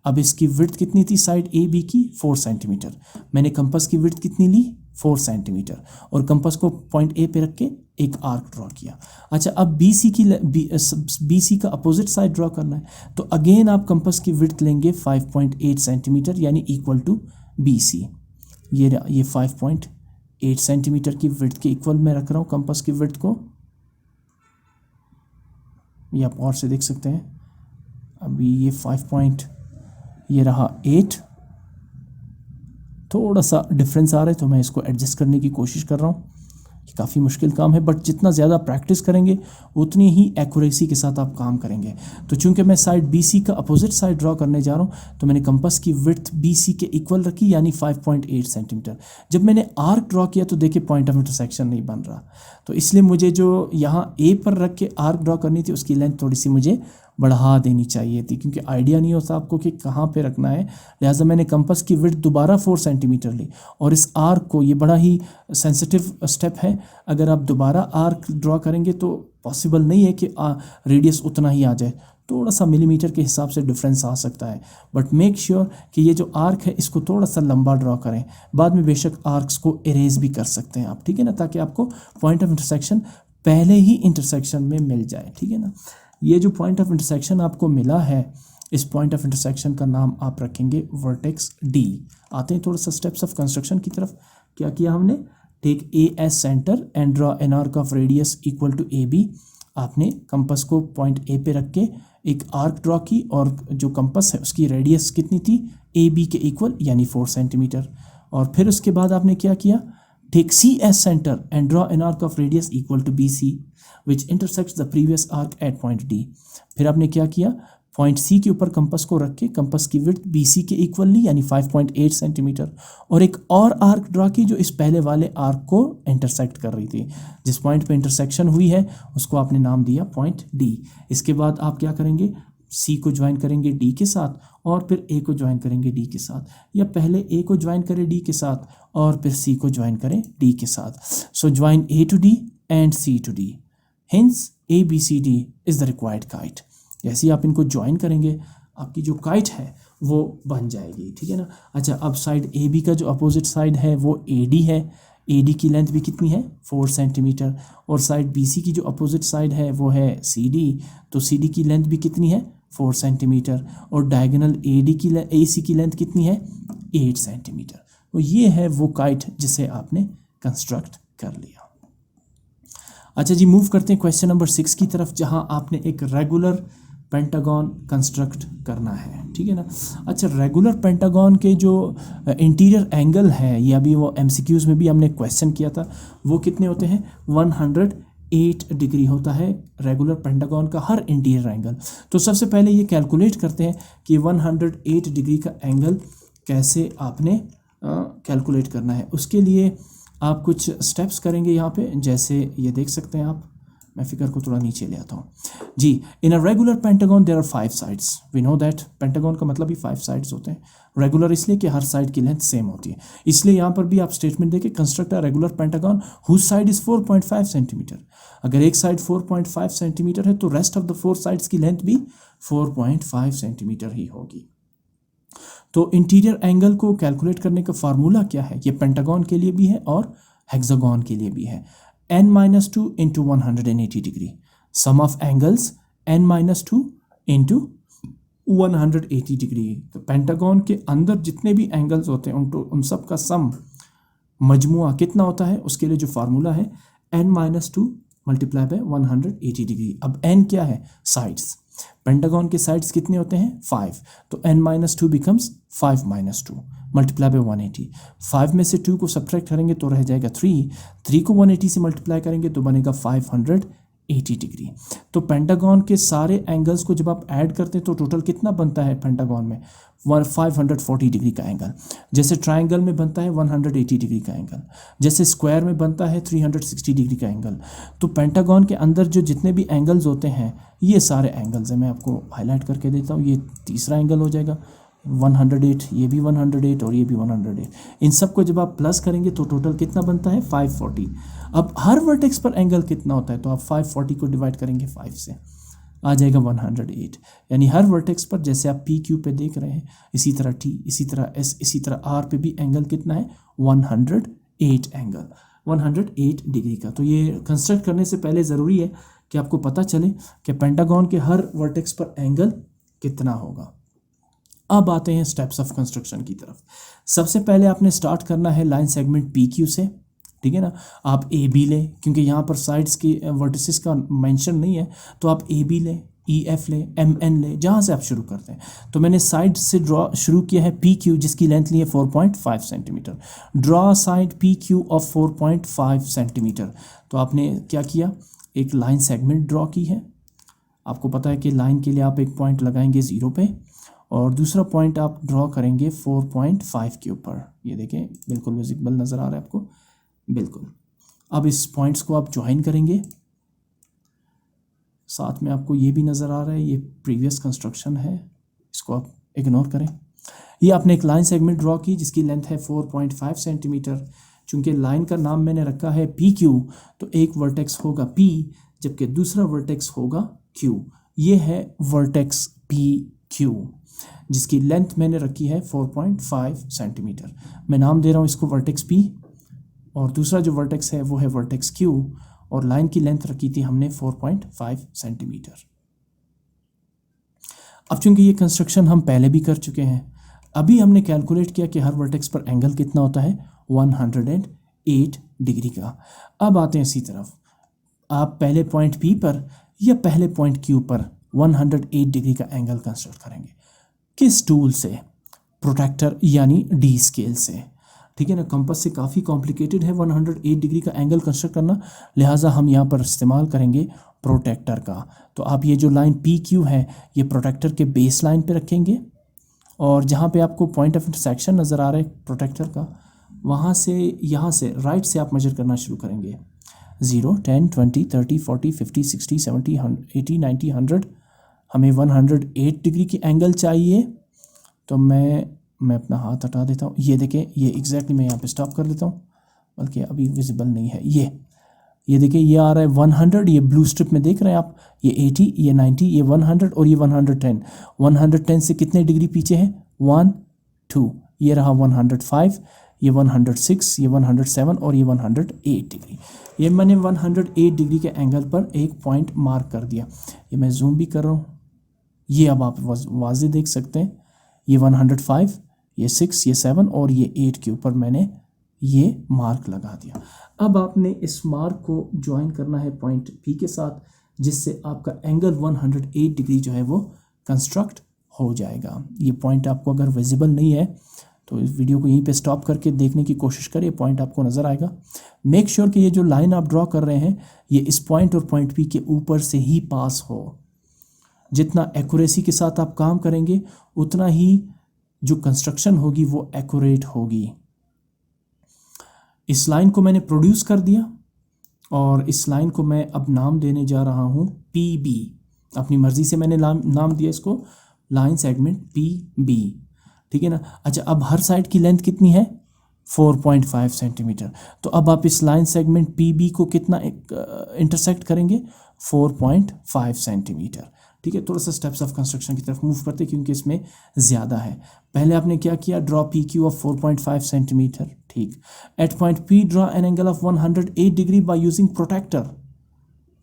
अब इसकी विड्थ कितनी थी साइड ए बी की 4 सेंटीमीटर। मैंने कंपास की विड्थ कितनी ली 4 सेंटीमीटर और कंपास को पॉइंट ए पे रख के एक आर्क ड्रॉ किया। अच्छा, अब बी सी का अपोजिट साइड ड्रॉ करना है, तो अगेन आप कंपास की विड्थ लेंगे 5.8 सेंटीमीटर यानी इक्वल टू बी सी। ये 5.8 सेंटीमीटर की विड्थ के इक्वल मैं रख रहा हूँ कंपास की विड्थ को, ये आप और से देख सकते हैं। अभी ये 8 थोड़ा सा डिफरेंस आ रहा है, तो मैं इसको एडजस्ट करने की कोशिश कर रहा हूँ। ये काफ़ी मुश्किल काम है, बट जितना ज़्यादा प्रैक्टिस करेंगे उतनी ही एक्यूरेसी के साथ आप काम करेंगे। तो चूंकि मैं साइड बी सी का अपोजिट साइड ड्रॉ करने जा रहा हूँ, तो मैंने कंपास की विड्थ बी सी के इक्वल रखी यानी 5.8 सेंटीमीटर। जब मैंने आर्क ड्रॉ किया तो देखिए पॉइंट ऑफ इंटरसेक्शन नहीं बन रहा, तो इसलिए मुझे जो यहाँ ए पर रख के आर्क ड्रॉ करनी थी उसकी लेंथ थोड़ी सी मुझे बढ़ा देनी चाहिए थी, क्योंकि आइडिया नहीं होता आपको कि कहाँ पे रखना है। लिहाजा मैंने कंपास की विड्थ दोबारा 4 सेंटीमीटर ली, और इस आर्क को, ये बड़ा ही सेंसिटिव स्टेप है, अगर आप दोबारा आर्क ड्रॉ करेंगे तो पॉसिबल नहीं है कि रेडियस उतना ही आ जाए, थोड़ा सा मिलीमीटर के हिसाब से डिफरेंस आ सकता है। बट मेक श्योर कि ये जो आर्क है इसको थोड़ा सा लंबा ड्रॉ करें। बाद में बेशक आर्क्स को इरेज भी कर सकते हैं आप, ठीक है ना, ताकि आपको पॉइंट ऑफ इंटरसेक्शन पहले ही इंटरसेक्शन में मिल जाए, ठीक है ना। ये जो पॉइंट ऑफ इंटरसेक्शन आपको मिला है, इस पॉइंट ऑफ इंटरसेक्शन का नाम आप रखेंगे वर्टेक्स डी। आते हैं थोड़ा सा स्टेप्स ऑफ कंस्ट्रक्शन की तरफ। क्या किया हमने, take A as centre and draw an arc of radius equal to A B. आपने कंपास को पॉइंट ए पे रख के एक आर्क ड्रॉ की, और जो कंपास है उसकी रेडियस कितनी थी, ए बी के इक्वल यानी 4 सेंटीमीटर। और फिर उसके बाद आपने क्या किया, take C as center and draw an arc of radius equal to BC which intersects the previous arc at point D। फिर आपने क्या किया, पॉइंट C के ऊपर कंपास को रख के कंपास की विड्थ BC के इक्वल ली यानी 5.8 सेंटीमीटर, और एक और आर्क ड्रॉ की जो इस पहले वाले आर्क को इंटरसेक्ट कर रही थी। जिस पॉइंट पे इंटरसेक्शन हुई है उसको आपने नाम दिया पॉइंट D। इसके बाद आप क्या करेंगे, C को ज्वाइन करेंगे D के साथ, और फिर A को ज्वाइन करेंगे D के साथ, या पहले A को ज्वाइन करें D के साथ और फिर C को ज्वाइन करें D के साथ। सो join A to D and C to D, hence ABCD is the required kite. जैसे ही आप इनको ज्वाइन करेंगे आपकी जो काइट है वो बन जाएगी, ठीक है ना। अच्छा, अब साइड AB का जो अपोजिट साइड है वो AD है। AD की लेंथ भी कितनी है, 4 सेंटीमीटर, और साइड BC की जो अपोजिट साइड है वो है CD, तो CD की लेंथ भी कितनी है, 4 सेंटीमीटर, और डायगोनल AC की लेंथ कितनी है, 8 सेंटीमीटर। तो ये है वो काइट जिसे आपने कंस्ट्रक्ट कर लिया। अच्छा जी, मूव करते हैं क्वेश्चन नंबर 6 की तरफ, जहां आपने एक रेगुलर पेंटागन कंस्ट्रक्ट करना है, ठीक है ना। अच्छा, रेगुलर पेंटागन के जो इंटीरियर एंगल है, ये अभी वो MCQs में भी हमने क्वेश्चन किया था, वो कितने होते हैं, 108 डिग्री होता है रेगुलर पेंटागन का हर इंटीरियर एंगल। तो सबसे पहले ये कैलकुलेट करते हैं कि 108 डिग्री का एंगल कैसे आपने कैलकुलेट करना है। उसके लिए आप कुछ स्टेप्स करेंगे यहाँ पे, जैसे ये देख सकते हैं आप, मैं फिगर को थोड़ा नीचे ले आता हूँ जी। In a regular pentagon there are 5 sides, we know that pentagon का मतलब ही 5 साइड्स होते हैं। रेगुलर इसलिए कि हर साइड की लेंथ सेम होती है, इसलिए यहाँ पर भी आप स्टेटमेंट देखिए, construct a regular pentagon whose side is 4.5 centimetre. अगर एक साइड 4.5 सेंटीमीटर है तो रेस्ट ऑफ द 4 साइड्स की लेंथ भी 4.5 सेंटीमीटर ही होगी। तो इंटीरियर एंगल को कैलकुलेट करने का फार्मूला क्या है, ये पेंटागन के लिए भी है और हेक्सागन के लिए भी है। n-2 into 180 degree, sum of angles n-2 into 180 degree. तो पेंटागन के अंदर जितने भी एंगल्स होते हैं उन सब का सम मजमुआ कितना होता है, उसके लिए जो फार्मूला है n-2 मल्टीप्लाई बाय 180 डिग्री। अब n क्या है, साइड्स। पेंटागन के साइड्स कितने होते हैं, 5, तो n-2 बिकम्स 5 - 2 मल्टीप्लाई बाय 180। 5 में से 2 को सब्ट्रैक्ट करेंगे तो रह जाएगा 3 को 180 से मल्टीप्लाई करेंगे तो बनेगा 580 डिग्री। तो पेंटागन के सारे एंगल्स को जब आप ऐड करते हैं तो टोटल कितना बनता है पेंटागन में, 540 डिग्री का एंगल। जैसे ट्राइंगल में बनता है 180 डिग्री का एंगल, जैसे स्क्वायर में बनता है 360 डिग्री का एंगल। तो पेंटागन के अंदर जो जितने भी एंगल्स होते हैं ये सारे एंगल्स हैं। मैं आपको हाईलाइट करके देता हूँ, ये तीसरा एंगल हो जाएगा 108, ये भी 108 और ये भी 108। इन सब को जब आप प्लस करेंगे तो टोटल कितना बनता है, 540। अब हर वर्टेक्स पर एंगल कितना होता है, तो आप 540 को डिवाइड करेंगे 5 से, आ जाएगा 108। यानी हर वर्टेक्स पर जैसे आप PQ पे देख रहे हैं, इसी तरह T, इसी तरह S, इसी तरह R पे भी एंगल कितना है, 108 एंगल। 108 डिग्री का। तो ये कंस्ट्रक्ट करने से पहले ज़रूरी है कि आपको पता चले कि पेंटागन के हर वर्टेक्स पर एंगल कितना होगा। अब आते हैं स्टेप्स ऑफ कंस्ट्रक्शन की तरफ। सबसे पहले आपने स्टार्ट करना है लाइन सेगमेंट पी क्यू से, ठीक है ना। आप ए बी लें, क्योंकि यहाँ पर साइड्स की वर्टिसेस का मेंशन नहीं है, तो आप ए बी लें, ई एफ लें, एम एन लें, जहाँ से आप शुरू करते हैं। तो मैंने साइड से ड्रॉ शुरू किया है पी क्यू, जिसकी लेंथ ली है 4.5 centimetre. Draw side P Q of 4.5 centimetre. तो आपने क्या किया, एक लाइन सेगमेंट ड्रॉ की है। आपको पता है कि लाइन के लिए आप एक पॉइंट लगाएंगे 0 पे, और दूसरा पॉइंट आप ड्रॉ करेंगे 4.5 के ऊपर। ये देखें, बिल्कुल विजिबल नज़र आ रहा है आपको, बिल्कुल। अब इस पॉइंट्स को आप ज्वाइन करेंगे। साथ में आपको ये भी नज़र आ रहा है, ये प्रीवियस कंस्ट्रक्शन है, इसको आप इग्नोर करें। ये आपने एक लाइन सेगमेंट ड्रॉ की जिसकी लेंथ है 4.5 सेंटीमीटर। चूँकि लाइन का नाम मैंने रखा है पी क्यू, तो एक वर्टेक्स होगा पी, जबकि दूसरा वर्टेक्स होगा क्यू। ये है वर्टेक्स पी क्यू, जिसकी लेंथ मैंने रखी है 4.5 सेंटीमीटर। मैं नाम दे रहा हूँ इसको वर्टेक्स पी, और दूसरा जो वर्टेक्स है वो है वर्टेक्स क्यू, और लाइन की लेंथ रखी थी हमने 4.5 सेंटीमीटर। अब चूंकि ये कंस्ट्रक्शन हम पहले भी कर चुके हैं, अभी हमने कैलकुलेट किया कि हर वर्टेक्स पर एंगल कितना होता है, 108 डिग्री का। अब आते हैं इसी तरफ, आप पहले पॉइंट पी पर या पहले पॉइंट क्यू पर 108 डिग्री का एंगल कंस्ट्रक्ट करेंगे। किस टूल से? प्रोट्रैक्टर यानी डी स्केल से, ठीक है ना। कंपास से काफ़ी कॉम्प्लिकेटेड है 108 डिग्री का एंगल कंस्ट्रक्ट करना, लिहाजा हम यहाँ पर इस्तेमाल करेंगे प्रोट्रैक्टर का। तो आप ये जो लाइन पी क्यू है, ये प्रोट्रैक्टर के बेस लाइन पे रखेंगे, और जहाँ पे आपको पॉइंट ऑफ इंटरसेक्शन नज़र आ रहा है प्रोट्रैक्टर का, वहाँ से यहाँ से राइट से आप मेजर करना शुरू करेंगे। 0, 10, 20, 30, 40, 50, 60, 70, 80, 90, 100। हमें 108 डिग्री की एंगल चाहिए। तो मैं अपना हाथ हटा देता हूँ। ये देखें, ये एग्जैक्टली मैं यहाँ पे स्टॉप कर देता हूँ, बल्कि अभी विजिबल नहीं है। ये देखिए, ये आ रहा है 100, ये ब्लू स्ट्रिप में देख रहे हैं आप, ये 80, ये 90, ये 100 और ये 110। 110 से कितने डिग्री पीछे है? 1, 2, ये रहा 105, ये 106, ये 107 और ये 108 डिग्री। ये मैंने 108 डिग्री के एंगल पर एक पॉइंट मार्क कर दिया। ये मैं जूम भी कर रहा हूँ, ये अब आप वाज़े देख सकते हैं। ये 105, ये 6, ये 7 और ये 8 के ऊपर मैंने ये मार्क लगा दिया। अब आपने इस मार्क को ज्वाइन करना है पॉइंट पी के साथ, जिससे आपका एंगल 108 डिग्री जो है वो कंस्ट्रक्ट हो जाएगा। ये पॉइंट आपको अगर विजिबल नहीं है तो इस वीडियो को यहीं पे स्टॉप करके देखने की कोशिश करें, पॉइंट आपको नज़र आएगा। मेक श्योर कि ये जो लाइन आप ड्रॉ कर रहे हैं, ये इस पॉइंट और पॉइंट पी के ऊपर से ही पास हो। जितना एक्यूरेसी के साथ आप काम करेंगे, उतना ही जो कंस्ट्रक्शन होगी वो एक्यूरेट होगी। इस लाइन को मैंने प्रोड्यूस कर दिया, और इस लाइन को मैं अब नाम देने जा रहा हूँ पी बी। अपनी मर्ज़ी से मैंने नाम दिया इसको लाइन सेगमेंट पी बी, ठीक है ना। अच्छा, अब हर साइड की लेंथ कितनी है? 4.5 सेंटीमीटर। तो अब आप इस लाइन सेगमेंट पी बी को कितना इंटरसेक्ट करेंगे? 4.5 सेंटीमीटर, ठीक है। थोड़ा सा स्टेप्स ऑफ कंस्ट्रक्शन की तरफ मूव करते हैं, क्योंकि इसमें ज़्यादा है। पहले आपने क्या किया? Draw P Q of 4.5 centimetre, ठीक। At point P draw an angle of 108 degree by using protractor.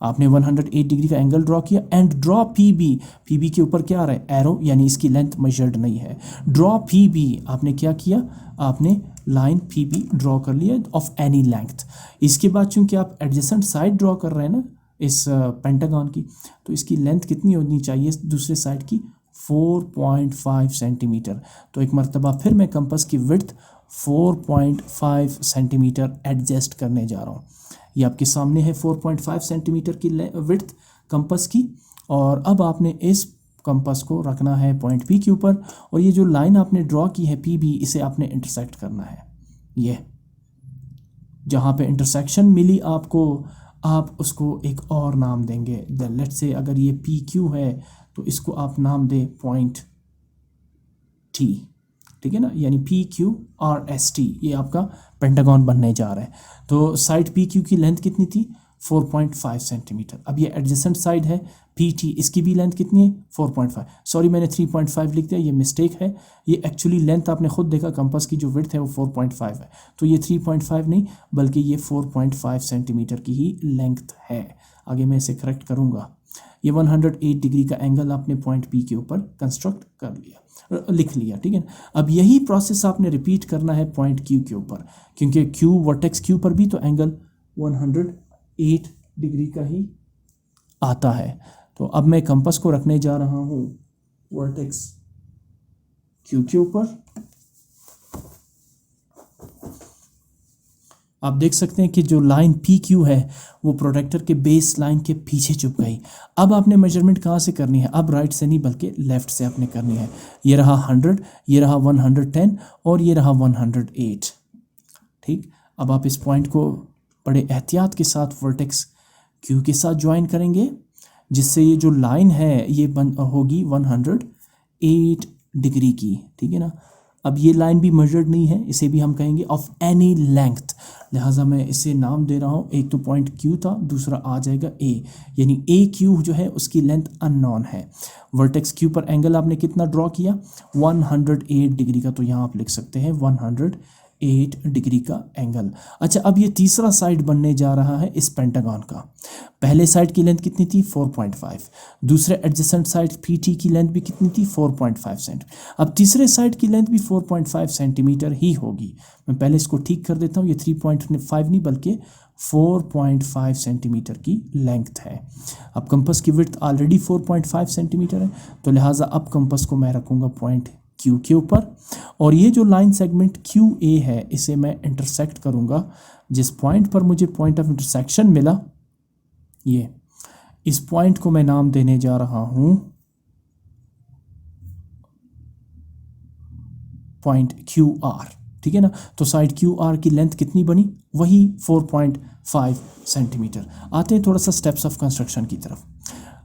आपने 108 डिग्री का एंगल ड्रॉ किया। And draw P B, P B के ऊपर क्या आ रहा है? एरो, यानी इसकी लेंथ मेजर्ड नहीं है। ड्रॉ पी बी, आपने क्या किया? आपने लाइन पी बी ड्रॉ कर लिया ऑफ एनी लेंथ। इसके बाद चूंकि आप एडजेसेंट साइड ड्रॉ कर रहे हैं ना इस पेंटागन की, तो इसकी लेंथ कितनी होनी चाहिए दूसरे साइड की? 4.5 सेंटीमीटर। तो एक मरतबा फिर मैं कंपास की विड्थ 4.5 सेंटीमीटर एडजस्ट करने जा रहा हूँ। ये आपके सामने है 4.5 सेंटीमीटर की विड्थ कंपास की, और अब आपने इस कंपास को रखना है पॉइंट पी के ऊपर, और ये जो लाइन आपने ड्रॉ की है पी बी, इसे आपने इंटरसेक्ट करना है। ये जहाँ पे इंटरसेक्शन मिली आपको, आप उसको एक और नाम देंगे। लेट्स से अगर ये पी क्यू है तो इसको आप नाम दें पॉइंट टी, ठीक है ना, यानी P Q R S T. ये आपका पेंटागन बनने जा रहा है। तो साइड पी क्यू की लेंथ कितनी थी? 4.5 सेंटीमीटर। अब ये एडजेसेंट साइड है PT, इसकी भी लेंथ कितनी है 4.5। सॉरी मैंने 3.5 लिख दिया, ये मिस्टेक है। ये एक्चुअली लेंथ आपने खुद देखा कंपास की जो विड्थ है वो 4.5 है, तो ये 3.5 नहीं बल्कि ये 4.5 सेंटीमीटर की ही लेंथ है। आगे मैं इसे करेक्ट करूँगा। ये 108 डिग्री का एंगल आपने पॉइंट P के ऊपर कंस्ट्रक्ट कर लिया, लिख लिया, ठीक है। अब यही प्रोसेस आपने रिपीट करना है पॉइंट Q के ऊपर, क्योंकि Q वर्टेक्स Q पर भी तो एंगल 108 डिग्री का ही आता है। तो अब मैं कंपास को रखने जा रहा हूँ वर्टेक्स Q के ऊपर। आप देख सकते हैं कि जो लाइन PQ है वो प्रोटेक्टर के बेस लाइन के पीछे चुप गई। अब आपने मेजरमेंट कहाँ से करनी है, अब राइट से नहीं बल्कि लेफ्ट से आपने करनी है। ये रहा 100, ये रहा 110 और ये रहा 108, ठीक। अब आप इस पॉइंट को बड़े एहतियात के साथ वर्टेक्स Q के साथ ज्वाइन करेंगे, जिससे ये जो लाइन है ये होगी 108 डिग्री की, ठीक है ना। अब ये लाइन भी मेजर्ड नहीं है, इसे भी हम कहेंगे ऑफ एनी लेंथ, लिहाजा मैं इसे नाम दे रहा हूँ। एक तो पॉइंट Q था, दूसरा आ जाएगा A, यानी AQ जो है उसकी लेंथ अननोन है। वर्टेक्स Q पर एंगल आपने कितना ड्रॉ किया 108 डिग्री का, तो यहाँ आप लिख सकते हैं 108 डिग्री का एंगल। अच्छा, अब ये तीसरा साइड बनने जा रहा है इस पेंटागन का। पहले साइड की लेंथ कितनी थी 4.5, दूसरे एडजेसेंट साइड PT की लेंथ भी कितनी थी 4.5 सेंटीमीटर। अब तीसरे साइड की लेंथ भी 4.5 सेंटीमीटर ही होगी। मैं पहले इसको ठीक कर देता हूँ, ये 3.5 नहीं बल्कि 4.5 सेंटीमीटर की लेंथ है। अब कंपास की विड्थ ऑलरेडी 4.5 सेंटीमीटर है, तो लिहाजा अब कंपास को मैं रखूँगा पॉइंट Q के ऊपर, और ये जो लाइन सेगमेंट QA है इसे मैं इंटरसेक्ट करूँगा। जिस पॉइंट पर मुझे पॉइंट ऑफ इंटरसेक्शन मिला, ये इस पॉइंट को मैं नाम देने जा रहा हूँ पॉइंट QR, ठीक है ना। तो साइड QR की लेंथ कितनी बनी, वही 4.5 सेंटीमीटर। आते हैं थोड़ा सा स्टेप्स ऑफ कंस्ट्रक्शन की तरफ।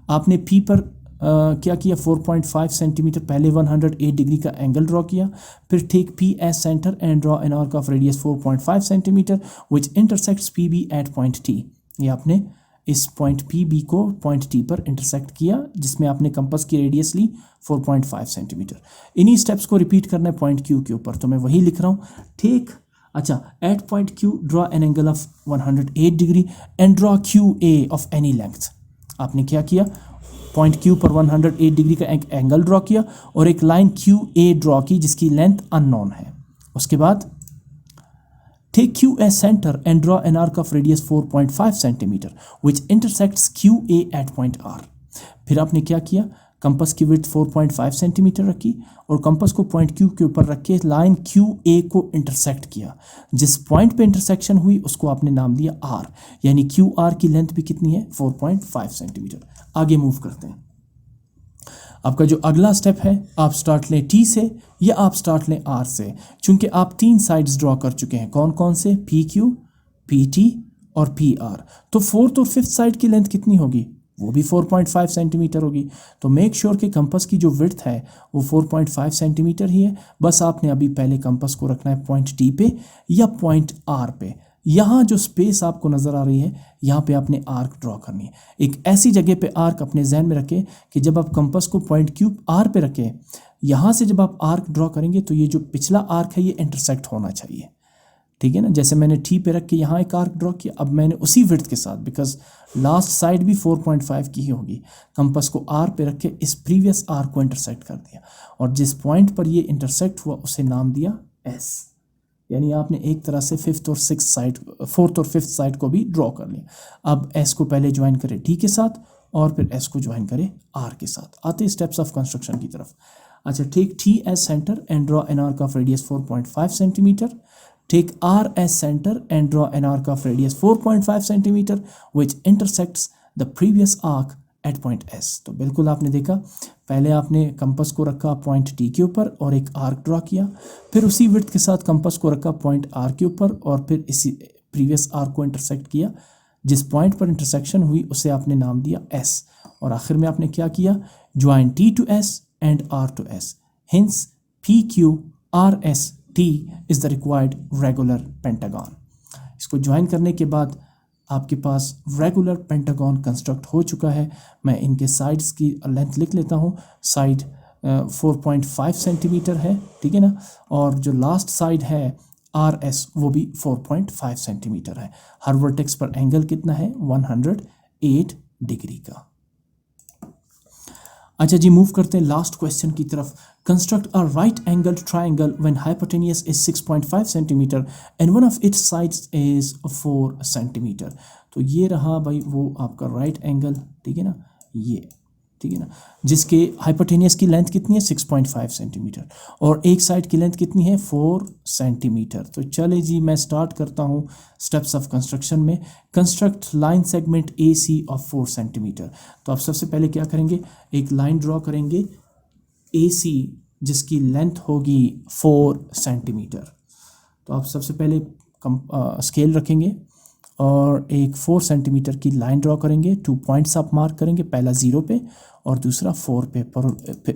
आपने P पर क्या किया 4.5 सेंटीमीटर, पहले 108 डिग्री का एंगल ड्रॉ किया, फिर take P as centre and draw an arc of radius 4.5 centimetre which intersects PB at point T। ये आपने इस पॉइंट PB को पॉइंट T पर इंटरसेक्ट किया, जिसमें आपने कंपास की रेडियस ली 4.5 सेंटीमीटर। इन्हीं स्टेप्स को रिपीट करना है पॉइंट Q के ऊपर, तो मैं वही लिख रहा हूँ। ठीक, अच्छा, at point Q draw an angle of 108 degree and draw QA of any length. आपने क्या किया, पॉइंट Q पर 108 डिग्री का एक एंगल ड्रॉ किया और एक लाइन QA ड्रॉ की जिसकी लेंथ अननोन है। उसके बाद take Q as centre and draw an arc of radius 4.5 centimetre which intersects QA at point R। फिर आपने क्या किया, कंपास की विड्थ 4.5 सेंटीमीटर रखी और कंपास को पॉइंट Q के ऊपर रख के लाइन QA को इंटरसेक्ट किया। जिस पॉइंट पे इंटरसेक्शन हुई उसको आपने नाम दिया R, यानी QR की लेंथ भी कितनी है 4.5 सेंटीमीटर। आगे मूव करते हैं। आपका जो अगला स्टेप है, आप स्टार्ट लें T से या आप स्टार्ट लें R से, चूंकि आप 3 साइड्स ड्रॉ कर चुके हैं। कौन कौन से, PQ, PT और PR। तो फोर्थ और फिफ्थ साइड की लेंथ कितनी होगी, वो भी 4.5 सेंटीमीटर होगी। तो मेक श्योर कि कंपास की जो विड्थ है वो 4.5 सेंटीमीटर ही है। बस आपने अभी पहले कंपास को रखना है पॉइंट T पे या पॉइंट R पे। यहाँ जो स्पेस आपको नज़र आ रही है, यहाँ पे आपने आर्क ड्रॉ करनी है। एक ऐसी जगह पे आर्क अपने जहन में रखें कि जब आप कंपास को पॉइंट Q R पे रखें, यहाँ से जब आप आर्क ड्रॉ करेंगे तो ये जो पिछला आर्क है ये इंटरसेक्ट होना चाहिए, ठीक है ना। जैसे मैंने T पे रख के यहाँ एक आर्क ड्रॉ किया, अब मैंने उसी विड्थ के साथ, बिकॉज लास्ट साइड भी 4.5 की ही होगी, कंपास को R पे रख के इस प्रीवियस आर्क को इंटरसेक्ट कर दिया और जिस पॉइंट पर ये इंटरसेक्ट हुआ उसे नाम दिया S। यानी आपने एक तरह से फोर्थ और फिफ्थ साइड को भी ड्रॉ कर लिया। अब S को पहले ज्वाइन करें T के साथ और फिर S को ज्वाइन करें R के साथ। आते स्टेप्स ऑफ कंस्ट्रक्शन की तरफ। अच्छा, take T as centre and draw an arc of radius 4.5 centimetre. Take R as center and draw an arc of radius 4.5 centimeter which intersects the previous arc at point S। तो बिल्कुल आपने देखा, पहले आपने कंपास को रखा पॉइंट T के ऊपर और एक आर्क ड्रॉ किया, फिर उसी विड्थ के साथ कंपास को रखा पॉइंट R के ऊपर और फिर इसी प्रीवियस आर्क को इंटरसेक्ट किया। जिस पॉइंट पर इंटरसेक्शन हुई उसे आपने नाम दिया S और आखिर में आपने क्या किया, join T to S and R to S। Hence PQ RS T is the required regular pentagon। इसको ज्वाइन करने के बाद आपके पास रेगुलर पेंटागन कंस्ट्रक्ट हो चुका है। मैं इनके साइड्स की लेंथ लिख लेता हूँ। साइड 4.5 सेंटीमीटर है, ठीक है ना, और जो लास्ट साइड है RS वो भी 4.5 सेंटीमीटर है। हर वर्टेक्स पर एंगल कितना है? 108 डिग्री का। अच्छा जी, मूव करते हैं लास्ट क्वेश्चन की तरफ। Construct a right angle triangle when hypotenuse is 6.5 centimetre and one of it's sides is 4 centimetre. तो ये रहा भाई वो आपका राइट एंगल, ठीक है ना, ये, ठीक है ना, जिसके हाइपोटेनियस की लेंथ कितनी है? 6.5 सेंटीमीटर और एक साइड की लेंथ कितनी है? 4 सेंटीमीटर। तो चले जी, मैं स्टार्ट करता हूँ स्टेप्स ऑफ कंस्ट्रक्शन में। Construct line segment AC of 4 centimetre. तो आप सबसे पहले क्या करेंगे? एक लाइन ड्रॉ करेंगे AC जिसकी लेंथ होगी 4 सेंटीमीटर। तो आप सबसे पहले स्केल रखेंगे और एक 4 सेंटीमीटर की लाइन ड्रॉ करेंगे। 2 पॉइंट्स आप मार्क करेंगे, पहला 0 पे और दूसरा 4 पे,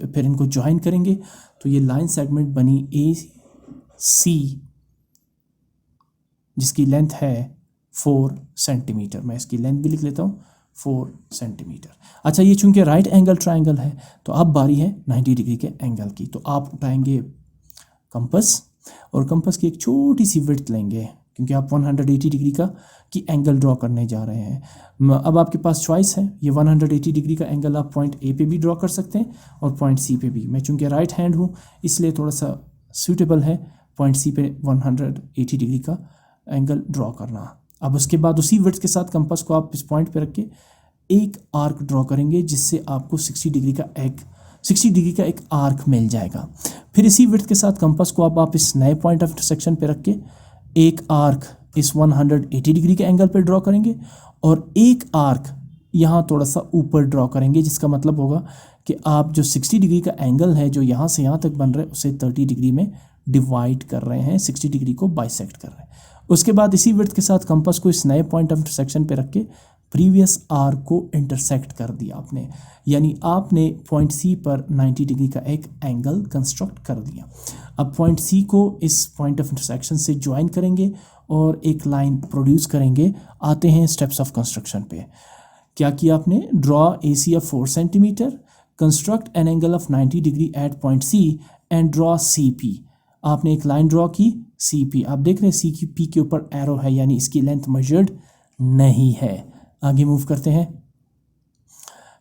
फिर इनको ज्वाइन करेंगे। तो ये लाइन सेगमेंट बनी AC जिसकी लेंथ है 4 सेंटीमीटर। मैं इसकी लेंथ भी लिख लेता हूँ, 4 सेंटीमीटर। अच्छा, ये चूंकि राइट एंगल ट्राइंगल है तो अब बारी है 90 डिग्री के एंगल की। तो आप उठाएंगे कंपस और कंपस की एक छोटी सी विड्थ लेंगे क्योंकि आप 180 डिग्री का की एंगल ड्रॉ करने जा रहे हैं। अब आपके पास चॉइस है, ये 180 डिग्री का एंगल आप पॉइंट A पे भी ड्रॉ कर सकते हैं और पॉइंट C पे भी। मैं चूंकि राइट हैंड हूँ इसलिए थोड़ा सा सूटेबल है पॉइंट C पे 180 डिग्री का एंगल ड्रॉ करना। अब उसके बाद उसी विड्थ के साथ कंपास को आप इस पॉइंट पे रख के एक आर्क ड्रॉ करेंगे जिससे आपको 60 डिग्री का एक आर्क मिल जाएगा। फिर इसी विड्थ के साथ कंपास को आप इस नए पॉइंट ऑफ इंटरसेक्शन पे रख के एक आर्क इस 180 डिग्री के एंगल पे ड्रॉ करेंगे और एक आर्क यहाँ थोड़ा सा ऊपर ड्रॉ करेंगे, जिसका मतलब होगा कि आप जो 60 डिग्री का एंगल है जो यहाँ से यहाँ तक बन रहा है उसे 30 डिग्री में डिवाइड कर रहे हैं, 60 डिग्री को बाइसेक्ट कर रहे हैं। उसके बाद इसी विड्थ के साथ कंपास को इस नए पॉइंट ऑफ इंटरसेक्शन पे रख के प्रीवियस आर्क को इंटरसेक्ट कर दिया आपने, यानी आपने पॉइंट C पर 90 डिग्री का एक एंगल कंस्ट्रक्ट कर दिया। अब पॉइंट C को इस पॉइंट ऑफ इंटरसेक्शन से ज्वाइन करेंगे और एक लाइन प्रोड्यूस करेंगे। आते हैं स्टेप्स ऑफ कंस्ट्रक्शन पे। क्या किया आपने? Draw AC of 4 centimetre, construct an angle of 90 degree at point C and draw CP। आपने एक लाइन ड्रॉ की CP। आप देख रहे हैं CP के ऊपर एरो है, यानी इसकी लेंथ मेजर्ड नहीं है। आगे मूव करते हैं।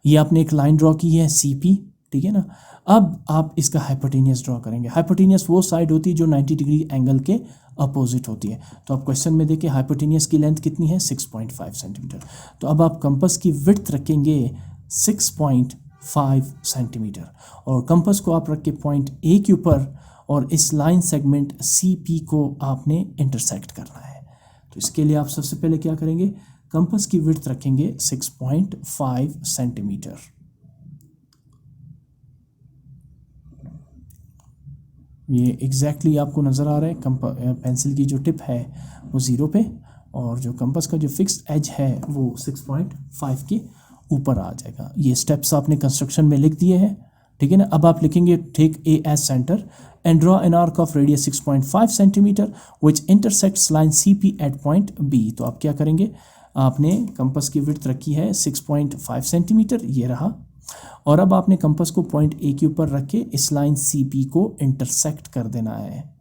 ये आपने एक लाइन ड्रॉ की है CP, ठीक है ना। अब आप इसका हाइपोटेनियस ड्रॉ करेंगे। हाइपोटेनियस वो साइड होती है जो 90 डिग्री एंगल के अपोजिट होती है। तो आप क्वेश्चन में देखिए हाइपोटेनियस की लेंथ कितनी है? 6.5 सेंटीमीटर। तो अब आप कंपास की विड्थ रखेंगे 6.5 सेंटीमीटर और कंपास को आप रख के पॉइंट A के ऊपर और इस लाइन सेगमेंट CP को आपने इंटरसेक्ट करना है। तो इसके लिए आप सबसे पहले क्या करेंगे? कंपास की विड्थ रखेंगे 6.5 सेंटीमीटर। ये एग्जैक्टली आपको नज़र आ रहा है। पेंसिल की जो टिप है वो 0 पे और जो कंपास का जो फिक्स्ड एज है वो 6.5 के ऊपर आ जाएगा। ये स्टेप्स आपने कंस्ट्रक्शन में लिख दिए हैं, ठीक है ना। अब आप लिखेंगे take A as centre and draw an arc of radius 6.5 centimetre which intersects line CP at point B। तो आप क्या करेंगे? आपने कंपास की विड्थ रखी है 6.5 सेंटीमीटर, ये रहा, और अब आपने कंपास को पॉइंट A के ऊपर रख के इस लाइन CP को इंटरसेक्ट कर देना है।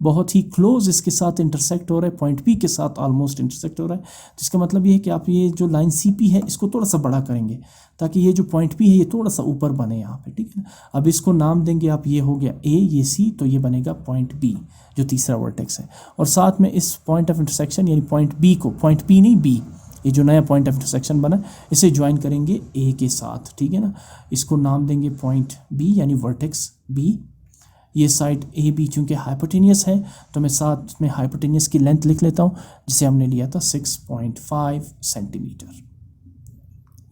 बहुत ही क्लोज इसके साथ इंटरसेक्ट हो रहा है, पॉइंट P के साथ ऑलमोस्ट इंटरसेक्ट हो रहा है। तो इसका मतलब ये है कि आप ये जो लाइन CP है इसको थोड़ा सा बड़ा करेंगे ताकि ये जो पॉइंट P है ये थोड़ा सा ऊपर बने यहाँ पे, ठीक है ना। अब इसको नाम देंगे आप, ये हो गया A, ये C, तो ये बनेगा पॉइंट B जो तीसरा वर्टेक्स है। और साथ में इस पॉइंट ऑफ इंटरसेक्शन यानी पॉइंट B को, पॉइंट P नहीं B, ये जो नया पॉइंट ऑफ इंटरसेक्शन बना इसे ज्वाइन करेंगे A के साथ, ठीक है ना। इसको नाम देंगे पॉइंट B यानी वर्टेक्स B। ये साइड AB चूँकि हाइपोटेनियस है तो मैं साथ में हाइपोटेनियस की लेंथ लिख लेता हूँ जिसे हमने लिया था 6.5 सेंटीमीटर।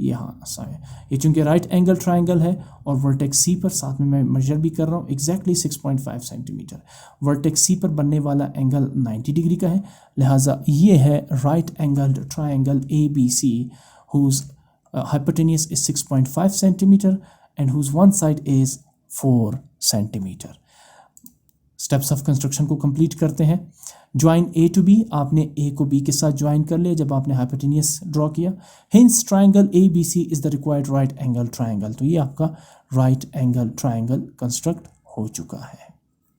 यहाँ सा है ये, चूँकि राइट एंगल ट्राइंगल है और वर्टेक्स C पर साथ में मैं मेजर भी कर रहा हूँ एग्जैक्टली 6.5 सेंटीमीटर। वर्टेक्स C पर बनने वाला एंगल 90 डिग्री का है, लिहाजा ये है right angle triangle ABC whose hypotenuse is 6.5 centimeter and whose one side is 4 centimeter। Steps of construction को कंप्लीट करते हैं। ज्वाइन ए टू बी, आपने ए को बी के साथ ज्वाइन कर लिया जब आपने हाइपोटेनियस ड्रॉ किया। Hence triangle A B C is the required right angle triangle, तो ये आपका राइट एंगल ट्राइंगल कंस्ट्रक्ट हो चुका है।